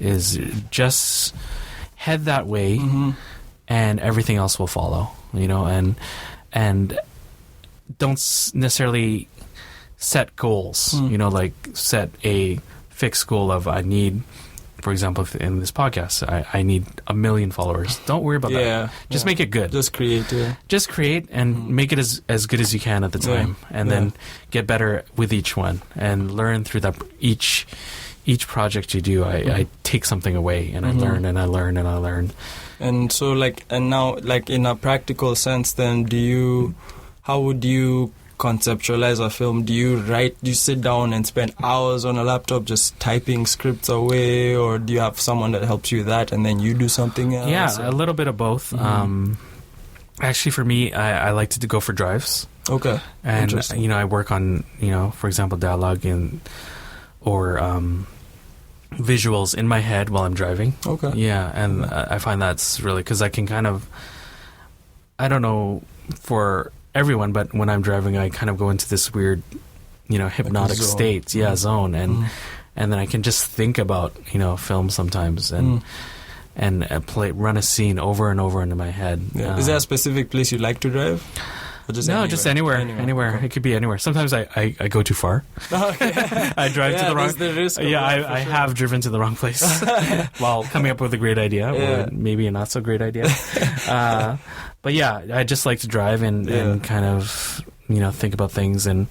is just head that way, and everything else will follow, and don't necessarily set goals, like set a fixed goal of, I need, for example, in this podcast, I need 1 million followers. Don't worry about that. Just make it good. Just create. Just create and make it as good as you can at the time, and then get better with each one and learn through that. Each project you do, I take something away, and I learn and I learn and I learn. And so, now, in a practical sense, then, how would you conceptualize a film? Do you sit down and spend hours on a laptop just typing scripts away, or do you have someone that helps you with that and then you do something else? Yeah, a little bit of both. Actually, for me, I like to go for drives. Okay. And Interesting. I work on for example, dialogue or visuals in my head while I'm driving. Okay. Yeah, and I find that's really because I can kind of, I don't know for everyone, but when I'm driving, I kind of go into this weird, hypnotic zone. state, zone, and then I can just think about film sometimes and run a scene over and over into my head. Yeah. Is there a specific place you like to drive? Or just anywhere? Just anywhere. Okay. It could be anywhere. Sometimes I go too far. I drive to the wrong. The risk of I have driven to the wrong place while coming up with a great idea, or maybe a not so great idea. But yeah, I just like to drive and kind of think about things and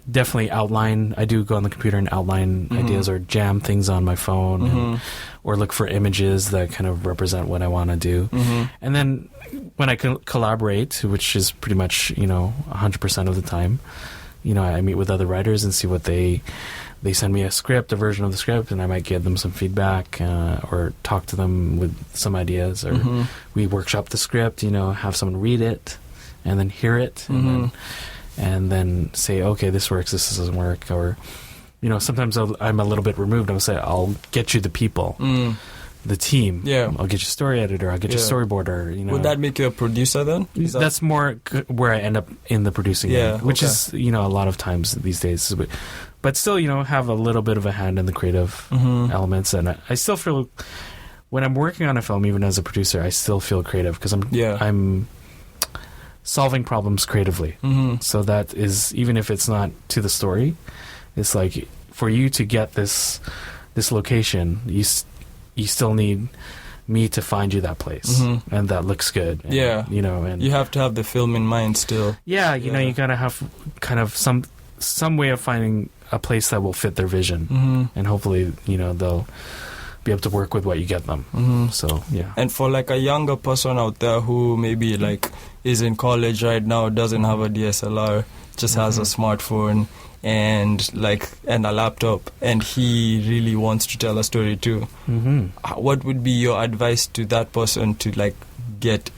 definitely outline. I do go on the computer and outline ideas or jam things on my phone or look for images that kind of represent what I want to do. And then when I collaborate, which is pretty much 100% of the time, I meet with other writers and see what they send me a version of the script, and I might give them some feedback or talk to them with some ideas, or we workshop the script, have someone read it and then hear it and then say, okay, this works, this doesn't work. Or sometimes I'm a little bit removed. I'll say, I'll get you the people, the team. Yeah. I'll get you a story editor, I'll get you a storyboarder. Would that make you a producer then? That's more where I end up in the producing end, which is a lot of times these days. But still, have a little bit of a hand in the creative elements. And I still feel, when I'm working on a film, even as a producer, I still feel creative because I'm solving problems creatively. So that is, even if it's not to the story, it's like, for you to get this location, you still need me to find you that place, and that looks good. And, and you have to have the film in mind still. Yeah, you gotta have kind of some way of finding a place that will fit their vision, and hopefully, they'll be able to work with what you get them. So yeah. And for like a younger person out there who maybe like is in college right now, doesn't have a DSLR, just has a smartphone and a laptop, and he really wants to tell a story too. What would be your advice to that person to like get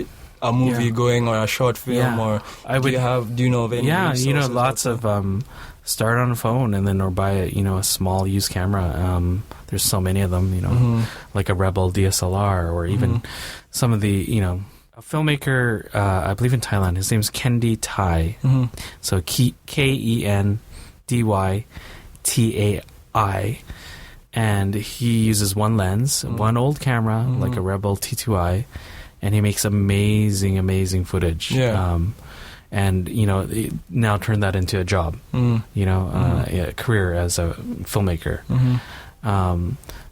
a movie going, or a short film, or do you know of any resources lots of start on a phone and then or buy a small used camera. There's so many of them, like a Rebel DSLR, or even some of the a filmmaker, I believe in Thailand, his name's Kendi Thai. So KENDYTAI, and he uses one lens, one old camera, like a Rebel T2i, and he makes amazing footage. And now turn that into a job, a career as a filmmaker.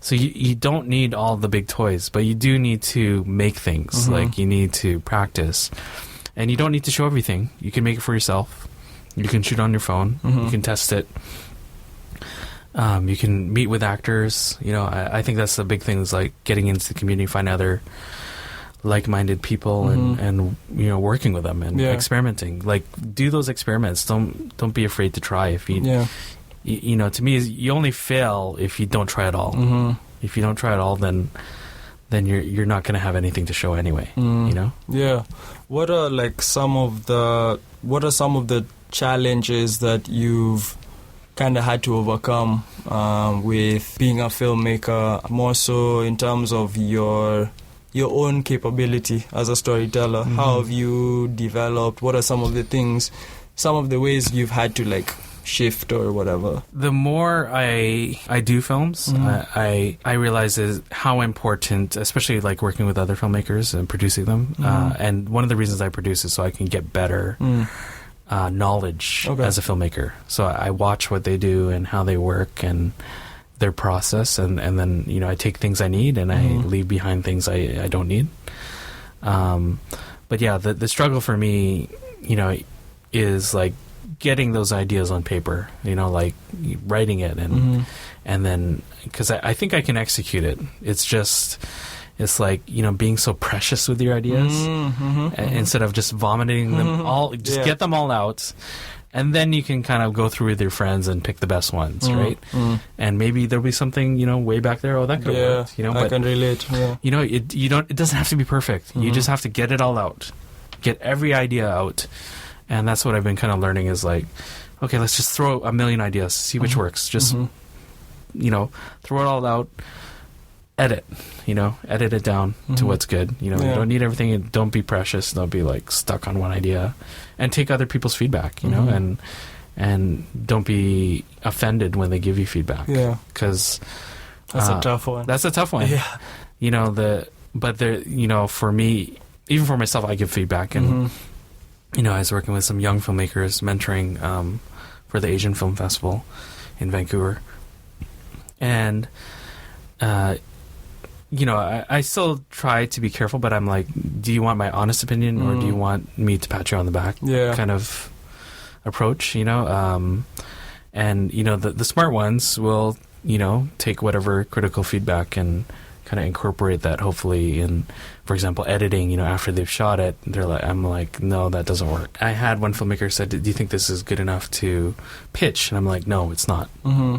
So you don't need all the big toys, but you do need to make things. Like, you need to practice, and you don't need to show everything. You can make it for yourself. You can shoot on your phone. You can test it. You can meet with actors. I think that's the big thing, is like getting into the community, find other like-minded people, and working with them and experimenting. Like, do those experiments. Don't be afraid to try. If you to me, you only fail if you don't try at all. If you don't try at all, then you're not going to have anything to show anyway. What are some of the challenges that you've kind of had to overcome with being a filmmaker, more so in terms of your own capability as a storyteller? How have you developed? What are some of the ways you've had to like shift or whatever? The more I do films, I realize is how important, especially like working with other filmmakers and producing them. And one of the reasons I produce is so I can get better knowledge as a filmmaker. So I watch what they do and how they work and their process, and then I take things I need and I leave behind things I don't need. But yeah, the struggle for me, is like getting those ideas on paper, like writing it and then, because I think I can execute it. It's like, being so precious with your ideas instead of just vomiting them all, get them all out. And then you can kind of go through with your friends and pick the best ones, right? And maybe there'll be something, way back there. Oh, that could work. I can relate. Yeah. It doesn't have to be perfect. You just have to get it all out, get every idea out, And that's what I've been kind of learning is like, okay, let's just throw a million ideas, see which works. Just, throw it all out, edit it down to what's good. You don't need everything. Don't be precious. Don't be like stuck on one idea, and take other people's feedback, and don't be offended when they give you feedback. Yeah. Because that's a tough one. That's a tough one. Yeah. For me, even for myself, I give feedback. And, I was working with some young filmmakers, mentoring for the Asian Film Festival in Vancouver. And, I still try to be careful, but I'm like, do you want my honest opinion or do you want me to pat you on the back? Yeah. Kind of approach, and, the smart ones will, take whatever critical feedback and kind of incorporate that hopefully in, for example, editing, after they've shot it, I'm like, no, that doesn't work. I had one filmmaker said, do you think this is good enough to pitch? And I'm like, no, it's not.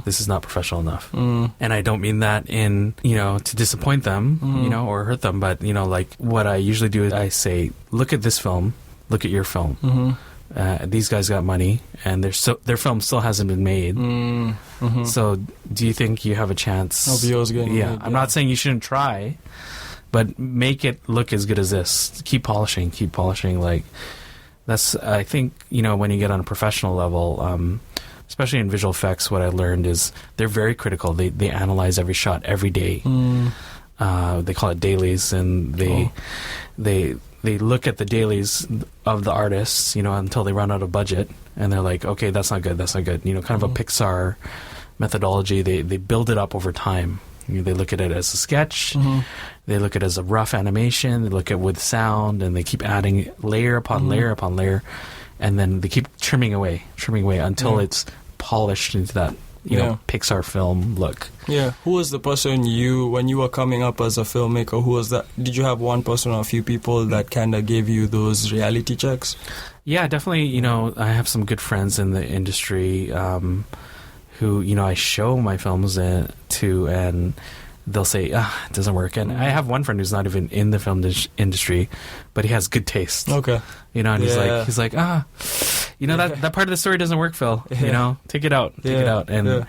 This is not professional enough. And I don't mean that in, to disappoint them, or hurt them. But, like what I usually do is I say, look at this film, look at your film. These guys got money, and their film still hasn't been made. So, do you think you have a chance? Of yours getting made, I'm not saying you shouldn't try, but make it look as good as this. Keep polishing. Like that's, I think, when you get on a professional level, especially in visual effects, what I learned is they're very critical. They analyze every shot every day. They call it dailies, and they look at the dailies of the artists, until they run out of budget, and they're like, okay, that's not good. Kind of a Pixar methodology. They build it up over time. They look at it as a sketch. They look at it as a rough animation. They look at it with sound, and they keep adding layer upon layer upon layer, and then they keep trimming away until it's polished into that Pixar film look. Yeah. Who was the person when you were coming up as a filmmaker, who was that? Did you have one person or a few people that kind of gave you those reality checks? Yeah, definitely. I have some good friends in the industry who, I show my films to, and they'll say, it doesn't work. And I have one friend who's not even in the film industry, but he has good taste. Okay. And he's like, that part of the story doesn't work, Phil. Take it out. And,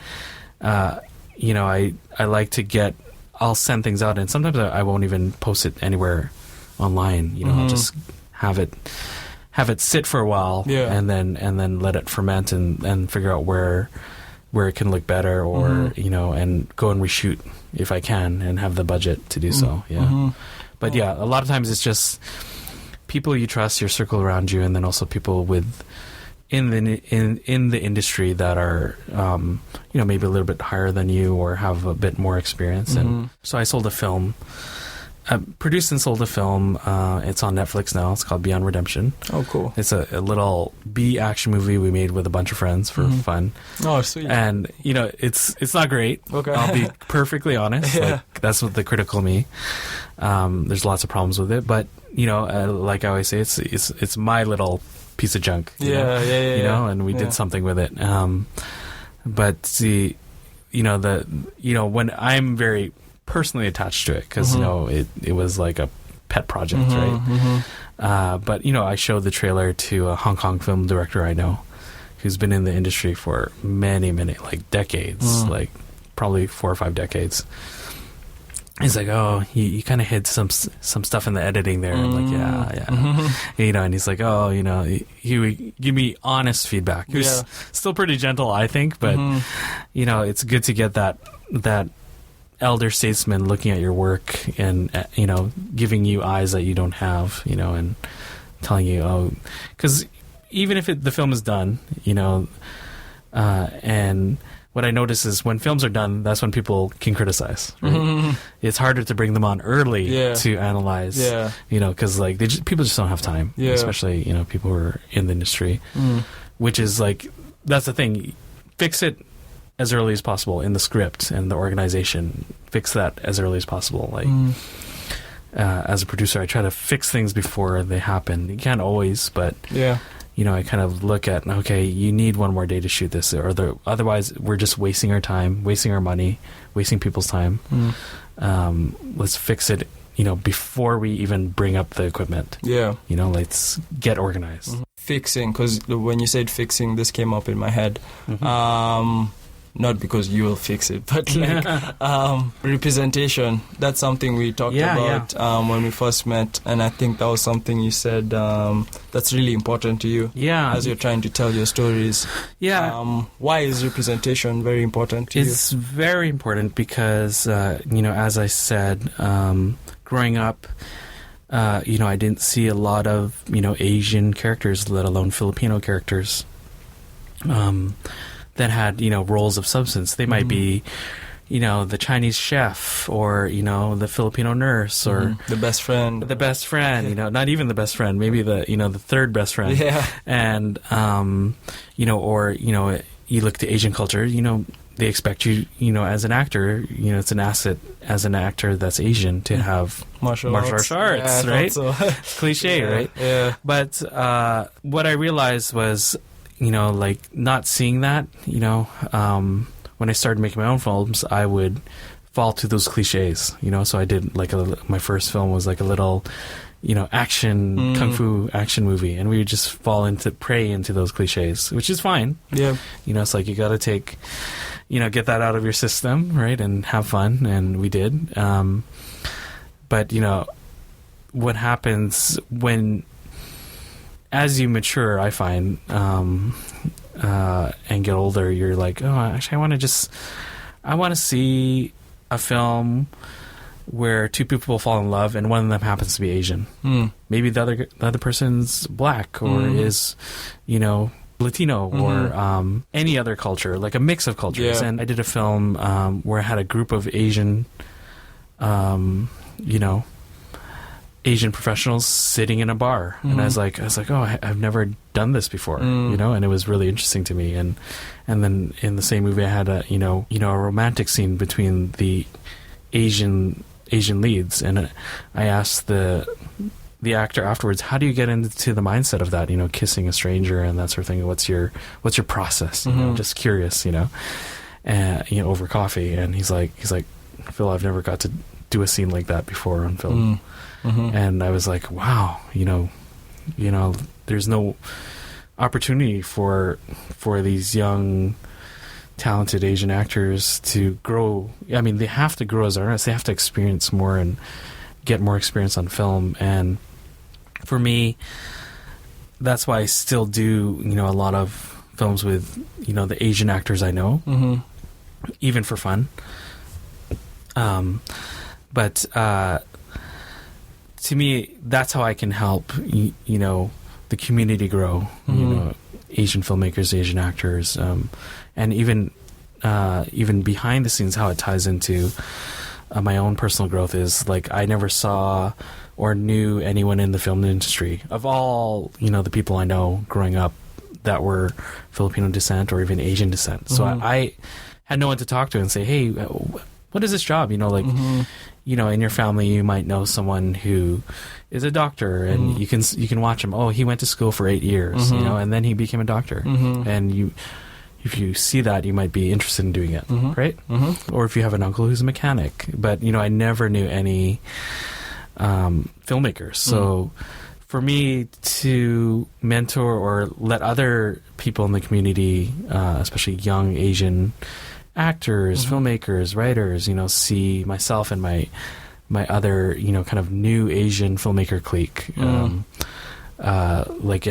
I like to I'll send things out, and sometimes I won't even post it anywhere online. I'll just have it sit for a while, and then let it ferment and figure out where it can look better, or and go and reshoot if I can and have the budget to do so. But a lot of times it's just people you trust, your circle around you, and then also people in the industry that are maybe a little bit higher than you or have a bit more experience. And so I sold a film. Produced and sold a film. It's on Netflix now. It's called Beyond Redemption. Oh, cool. It's a little B action movie we made with a bunch of friends for fun. Oh, sweet. And, it's not great. Okay. I'll be perfectly honest. Like, that's what the critical me. There's lots of problems with it. But, like I always say, it's my little piece of junk. And we did something with it. But see, when I'm very personally attached to it, because it was like a pet project, right? But I showed the trailer to a Hong Kong film director I know, who's been in the industry for many like decades, like probably 4 or 5 decades. He's like, oh, you kind of hid some stuff in the editing there. I'm like, yeah. And he's like, oh, he would give me honest feedback. He was still pretty gentle, I think, but it's good to get that elder statesman looking at your work and giving you eyes that you don't have, and telling you, because even if the film is done, and what I notice is when films are done, that's when people can criticize. Right? It's harder to bring them on early to analyze, because people just don't have time, especially people who are in the industry, which is that's the thing. Fix it as early as possible in the script and the organization. Fix that as early as possible. As a producer, I try to fix things before they happen. You can't always, but I kind of look at, okay, you need one more day to shoot this, or otherwise we're just wasting our time, wasting our money, wasting people's time. Let's fix it, before we even bring up the equipment. Let's get organized. fixing, because when you said fixing, this came up in my head. Not because you will fix it, but like representation. That's something we talked about when we first met, and I think that was something you said that's really important to you. Yeah, as you're trying to tell your stories. Yeah. Why is representation very important to you? It's very important because as I said, growing up, I didn't see a lot of Asian characters, let alone Filipino characters. That had, roles of substance. They might be, the Chinese chef or, the Filipino nurse or the best friend. The best friend, not even the best friend, maybe the, the third best friend. Yeah. And, you look to Asian culture, they expect you, as an actor, it's an asset as an actor that's Asian to have martial arts, right? So. Cliche, right? Yeah. But what I realized was, not seeing that, when I started making my own films, I would fall to those cliches, so I did my first film was like a little, action, kung fu action movie, and we would just prey into those cliches, which is fine. Yeah. It's like you got to take, get that out of your system, right, and have fun, and we did. But, what happens as you mature, I find, and get older, you're like, oh, actually, I want to see a film where two people fall in love and one of them happens to be Asian. Maybe the other person's black or is, Latino or any other culture, like a mix of cultures. Yeah. And I did a film where I had a group of Asian, Asian professionals sitting in a bar, and I was like, oh, I've never done this before, and it was really interesting to me. And then in the same movie, I had a romantic scene between the Asian leads, and I asked the actor afterwards, how do you get into the mindset of that, kissing a stranger and that sort of thing? What's your process? Just curious, over coffee. And he's like, Phil, I've never got to do a scene like that before on film. And I was like, wow, there's no opportunity for these young, talented Asian actors to grow. I mean, they have to grow as artists. They have to experience more and get more experience on film. And for me, that's why I still do, a lot of films with, the Asian actors I know, even for fun. But to me, that's how I can help, the community grow, Asian filmmakers, Asian actors, and even behind the scenes, how it ties into my own personal growth is, like, I never saw or knew anyone in the film industry, of all, the people I know growing up that were Filipino descent or even Asian descent. So I had no one to talk to and say, hey, what is this job? In your family, you might know someone who is a doctor, and you can watch him. Oh, he went to school for 8 years, and then he became a doctor. And if you see that, you might be interested in doing it, right? Or if you have an uncle who's a mechanic. But I never knew any filmmakers. So for me to mentor or let other people in the community, especially young Asian actors, filmmakers, writers, see myself and my other, kind of new Asian filmmaker clique, and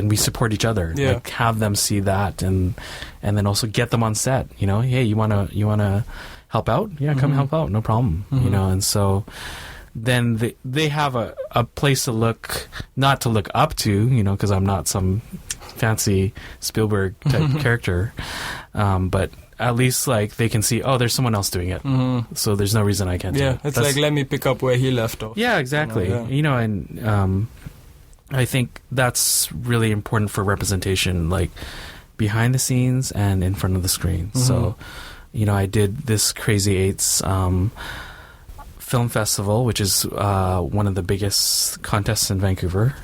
we support each other, like have them see that, and then also get them on set, hey, you wanna help out? Yeah, come help out, no problem, and so then they have a place to look, not to look up to, because I'm not some fancy Spielberg type character, but at least, like, they can see, oh, there's someone else doing it. So there's no reason I can't do it. It's like, let me pick up where he left off. Yeah, exactly. And I think that's really important for representation, like, behind the scenes and in front of the screen. So, I did this Crazy Eights film festival, which is one of the biggest contests in Vancouver,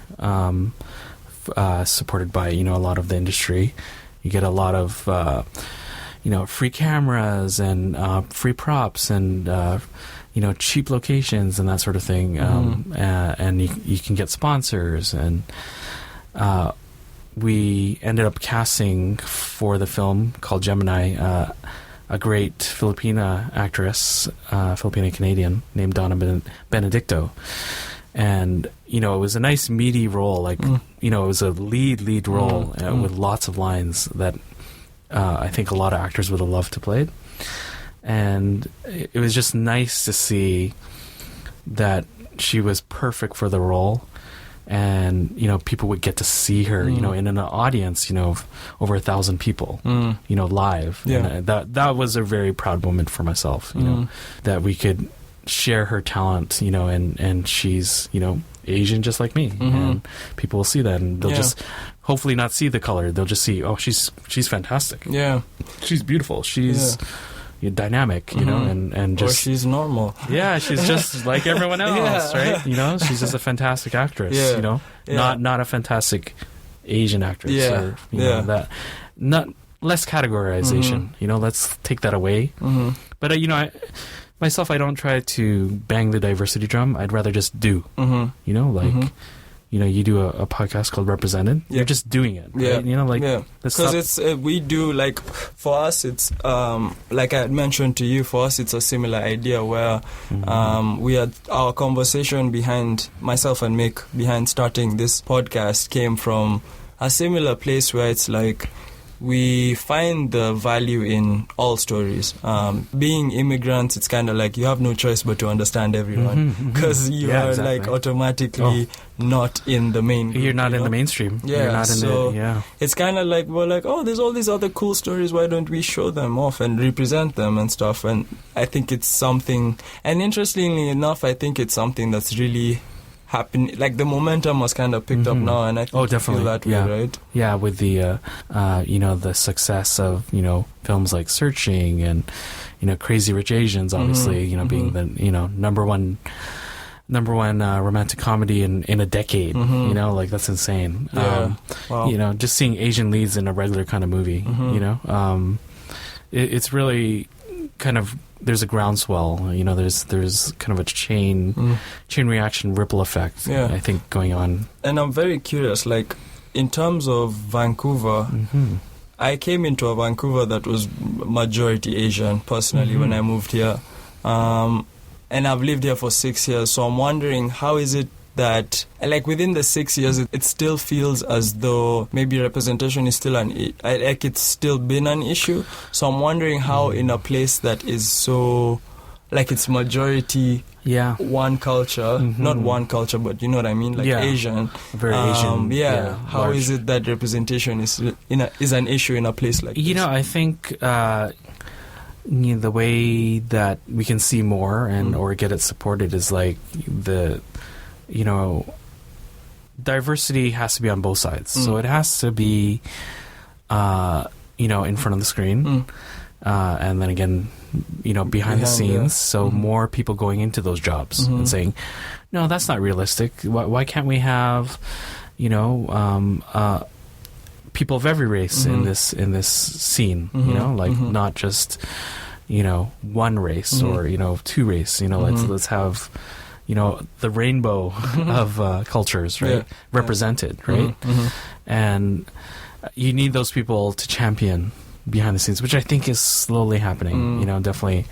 supported by, a lot of the industry. You get a lot of free cameras and free props and cheap locations and that sort of thing, and you can get sponsors. And we ended up casting for the film called Gemini a great Filipina actress, Filipino Canadian, named Donna Benedicto. And, you know, it was a nice meaty role. Like, you know, it was a lead role with lots of lines that I think a lot of actors would have loved to play. And it was just nice to see that she was perfect for the role. And, you know, people would get to see her, you know, in an audience, you know, of over 1,000 people, you know, live. Yeah. And that was a very proud moment for myself, you know, that we could share her talent, you know, and she's, you know, Asian just like me. And people will see that, and they'll just hopefully not see the color. They'll just see, oh, she's fantastic. Yeah. She's beautiful. She's dynamic, you know, and just... Or she's normal. Yeah, she's just like everyone else, right? You know, she's just a fantastic actress, you know? Not a fantastic Asian actress. Or, you know, that... Not... Less categorization, you know, let's take that away. But, you know, myself, I don't try to bang the diversity drum. I'd rather just do, you know, like... You know, you do a podcast called Represented. You're just doing it, right? You know, like... Because it's we do, like, for us, it's, like I mentioned to you, for us, it's a similar idea where we had our conversation behind, myself and Mick, behind starting this podcast came from a similar place where it's like, we find the value in all stories. Being immigrants, it's kind of like you have no choice but to understand everyone because you are like automatically not in the main group, you're not in the mainstream. Yeah, you're not in so it's kind of like we're like, oh, there's all these other cool stories. Why don't we show them off and represent them and stuff? And I think it's something. And interestingly enough, I think it's something that's really happen. Like the momentum was kind of picked up now, and I think definitely. You feel that way, right? Yeah, with the you know, the success of, you know, films like Searching and, you know, Crazy Rich Asians, obviously, you know, being the, you know, number one romantic comedy in a decade. You know, like that's insane. You know, just seeing Asian leads in a regular kind of movie. You know, it's really kind of. There's a groundswell, you know. There's kind of a chain reaction, ripple effect. I think going on. And I'm very curious, like in terms of Vancouver, I came into a Vancouver that was majority Asian personally when I moved here, and I've lived here for 6 years. So I'm wondering, how is it that, like, within the 6 years, it still feels as though maybe representation is still like it's still been an issue. So I'm wondering how in a place that is so, like, it's majority one culture, not one culture, but you know what I mean, like Asian, very Asian. How large. Is it that representation is an issue in a place like this? You know, I think you know, the way that we can see more and or get it supported is like you know, diversity has to be on both sides. So it has to be, you know, in front of the screen, and then again, you know, behind the scenes. So more people going into those jobs and saying, no, that's not realistic. Why can't we have, you know, people of every race in this scene? You know, like not just, you know, one race or, you know, two race. You know, let's have, you know, the rainbow of cultures, right? Represented, right? And you need those people to champion behind the scenes, which I think is slowly happening. You know, definitely.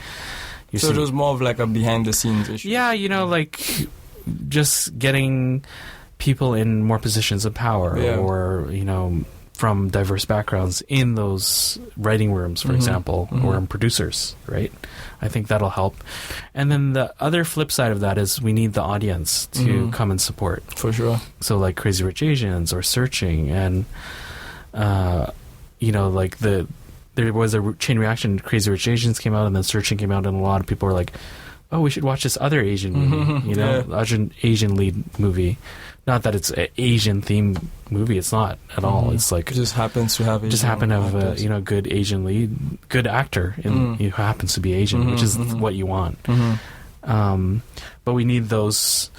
So it was more of like a behind the scenes issue. Yeah, you know, like just getting people in more positions of power, or, you know, from diverse backgrounds in those writing rooms, for example, or in producers, right? I think that'll help. And then the other flip side of that is we need the audience to come and support. For sure. So like Crazy Rich Asians or Searching, and you know, like there was a chain reaction. Crazy Rich Asians came out, and then Searching came out, and a lot of people were like, oh, we should watch this other Asian movie, you know, Asian lead movie. Not that it's an Asian themed movie. It's not at all. It's like it just happens to have Asian you know, good Asian lead, good actor who happens to be Asian, which is what you want. But we need those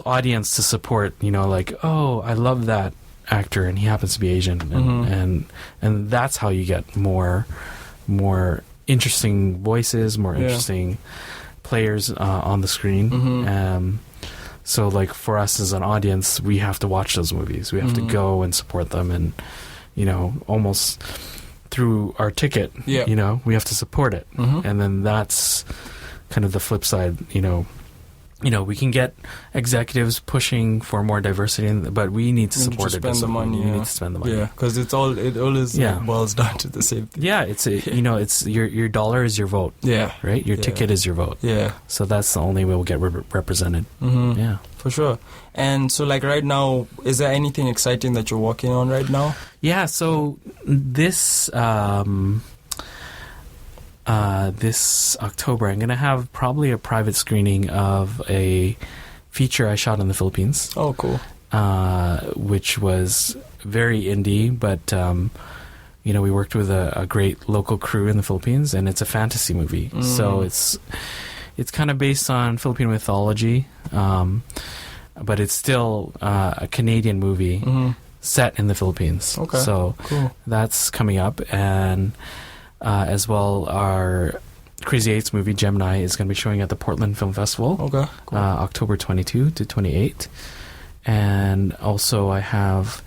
audience to support. You know, like, oh, I love that actor, and he happens to be Asian, and that's how you get more interesting voices, more interesting players on the screen. So, like, for us as an audience, we have to watch those movies. We have to go and support them, and, you know, almost through our ticket, you know, we have to support it. And then that's kind of the flip side, you know, we can get executives pushing for more diversity, but we need to support it. Spend the money. We need to spend the money. Yeah, because it always boils down to the same thing. Yeah, you know, it's your dollar is your vote. Yeah, right. Your ticket is your vote. Yeah. So that's the only way we'll get represented. Yeah, for sure. And so, like, right now, is there anything exciting that you're working on right now? Yeah. So this. This October, I'm going to have probably a private screening of a feature I shot in the Philippines. Oh, cool. Which was very indie, but, you know, we worked with a great local crew in the Philippines, and it's a fantasy movie. So it's kind of based on Filipino mythology, but it's still a Canadian movie set in the Philippines. Okay, so cool. That's coming up, and... as well, our Crazy Eights movie, Gemini, is going to be showing at the Portland Film Festival. Okay, cool. October 22 to 28. And also I have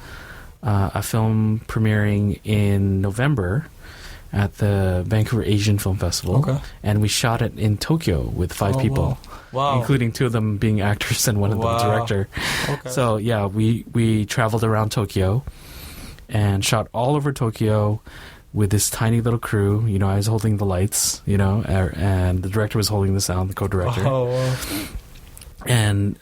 a film premiering in November at the Vancouver Asian Film Festival. Okay. And we shot it in Tokyo with 5 people. Wow. Including 2 of them being actors and one of them director. Okay. So, yeah, we traveled around Tokyo and shot all over Tokyo with this tiny little crew. You know, I was holding the lights, you know, and the director was holding the sound, the co-director. Oh, wow. And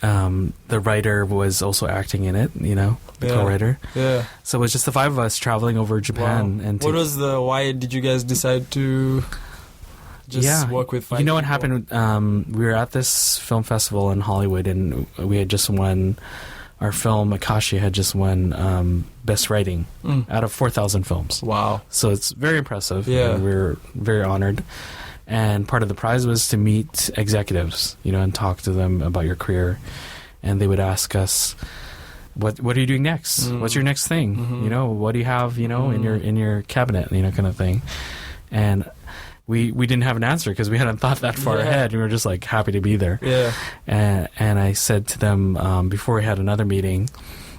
the writer was also acting in it, you know, the co-writer. Yeah. So it was just the 5 of us traveling over Japan. Wow. And why did you guys decide to just work with 5 You know people? What happened? We were at this film festival in Hollywood, and we had just won... Our film, Akashi, had just won Best Writing out of 4,000 films. Wow. So it's very impressive. Yeah. And we're very honored. And part of the prize was to meet executives, you know, and talk to them about your career. And they would ask us, what are you doing next? What's your next thing? You know, what do you have, you know, in your cabinet, you know, kind of thing. And we didn't have an answer because we hadn't thought that far ahead. We were just like happy to be there. Yeah. And I said to them before we had another meeting,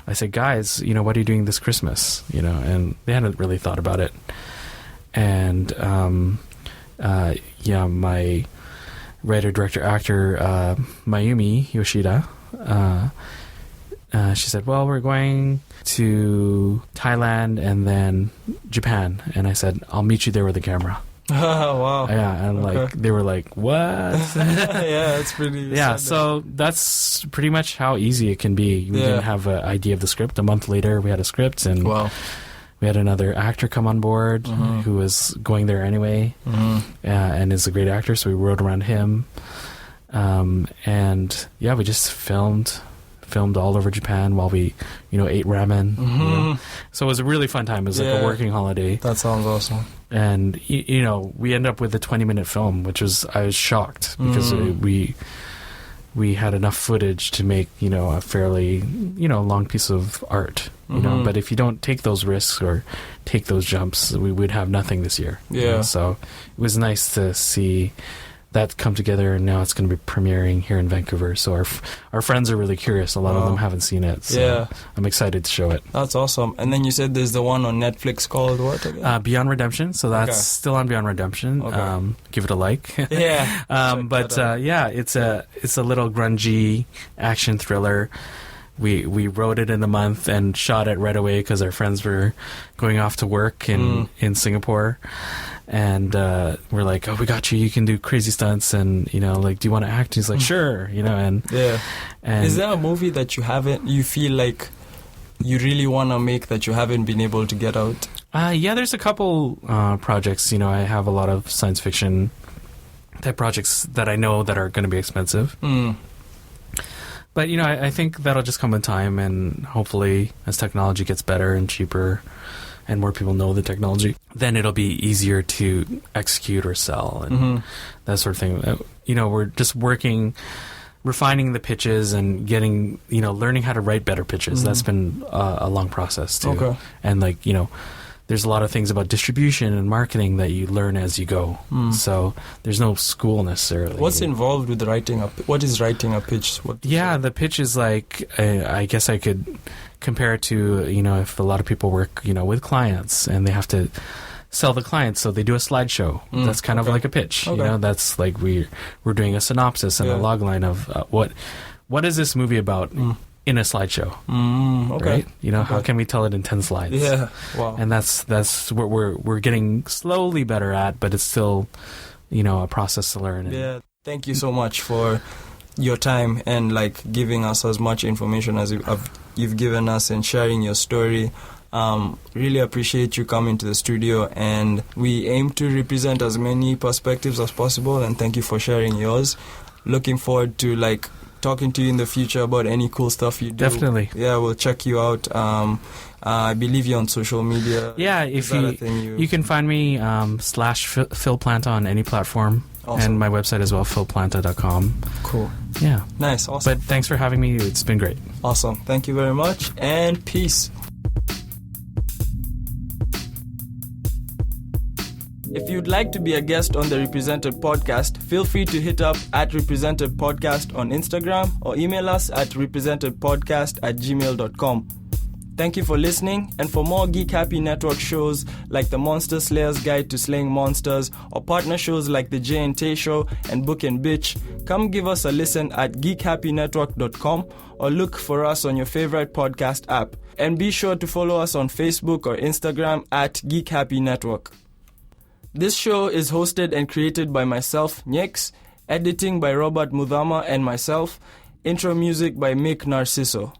I said, guys, you know, what are you doing this Christmas? You know, and they hadn't really thought about it. And my writer, director, actor, Mayumi Yoshida, she said, well, we're going to Thailand and then Japan. And I said, I'll meet you there with the camera. Oh, wow. Yeah, and like they were like, what? Yeah, it's pretty... Yeah, so that's pretty much how easy it can be. We didn't have an idea of the script. A month later, we had a script, and we had another actor come on board who was going there anyway, and is a great actor, so we wrote around him. And yeah, we just filmed all over Japan while we, you know, ate ramen. You know. So it was a really fun time. It was like a working holiday. That sounds awesome. And, you know, we ended up with a 20-minute film, which I was shocked because we had enough footage to make, you know, a fairly, you know, long piece of art, you know. But if you don't take those risks or take those jumps, we would have nothing this year. Yeah. You know? So it was nice to see that come together, and now it's going to be premiering here in Vancouver. So our friends are really curious. A lot of them haven't seen it. So I'm excited to show it. That's awesome. And then you said there's the one on Netflix called what again? Beyond Redemption. So that's still on Beyond Redemption. Okay. Give it a like. Yeah. It's a little grungy action thriller. We wrote it in a month and shot it right away because our friends were going off to work in Singapore. And we're like, oh, we got you. You can do crazy stunts, and you know, like, do you want to act? He's like, sure, you know. And is there a movie that you feel like you really want to make that you haven't been able to get out? There's a couple projects. You know, I have a lot of science fiction type projects that I know that are going to be expensive. But you know, I think that'll just come in time, and hopefully, as technology gets better and cheaper, and more people know the technology, then it'll be easier to execute or sell and that sort of thing. You know, we're just refining the pitches and getting, you know, learning how to write better pitches. That's been a long process too. Okay. And like, you know, there's a lot of things about distribution and marketing that you learn as you go. So there's no school necessarily. What's involved with writing what is writing a pitch? The pitch is like, I guess I could compare it to, if a lot of people work, with clients and they have to sell the clients, so they do a slideshow. That's kind of like a pitch. Okay. That's like we're doing a synopsis and a log line of what is this movie about in a slideshow. Okay. Right? How can we tell it in 10 slides? Yeah. Wow. And that's what we're getting slowly better at, but it's still a process to learn. Yeah. Thank you so much for your time and like giving us as much information as you've given us and sharing your story. Really appreciate you coming to the studio, and we aim to represent as many perspectives as possible, and thank you for sharing yours. Looking forward to like talking to you in the future about any cool stuff you do. Definitely. Yeah, we'll check you out. I believe you're on social media. Yeah, if you can find me /Phil Planta on any platform. Awesome. And my website as well, philplanta.com. Cool. Yeah. Nice. Awesome. But thanks for having me. It's been great. Awesome. Thank you very much, and peace. If you'd like to be a guest on the Represented Podcast, feel free to hit up at Represented Podcast on Instagram or email us at representedpodcast@gmail.com. Thank you for listening, and for more Geek Happy Network shows like the Monster Slayer's Guide to Slaying Monsters or partner shows like the Jay and Tay Show and Book and Bitch, come give us a listen at geekhappynetwork.com or look for us on your favorite podcast app. And be sure to follow us on Facebook or Instagram at Geek Happy Network. This show is hosted and created by myself, Nyx, editing by Robert Mudhama and myself, intro music by Mick Narciso.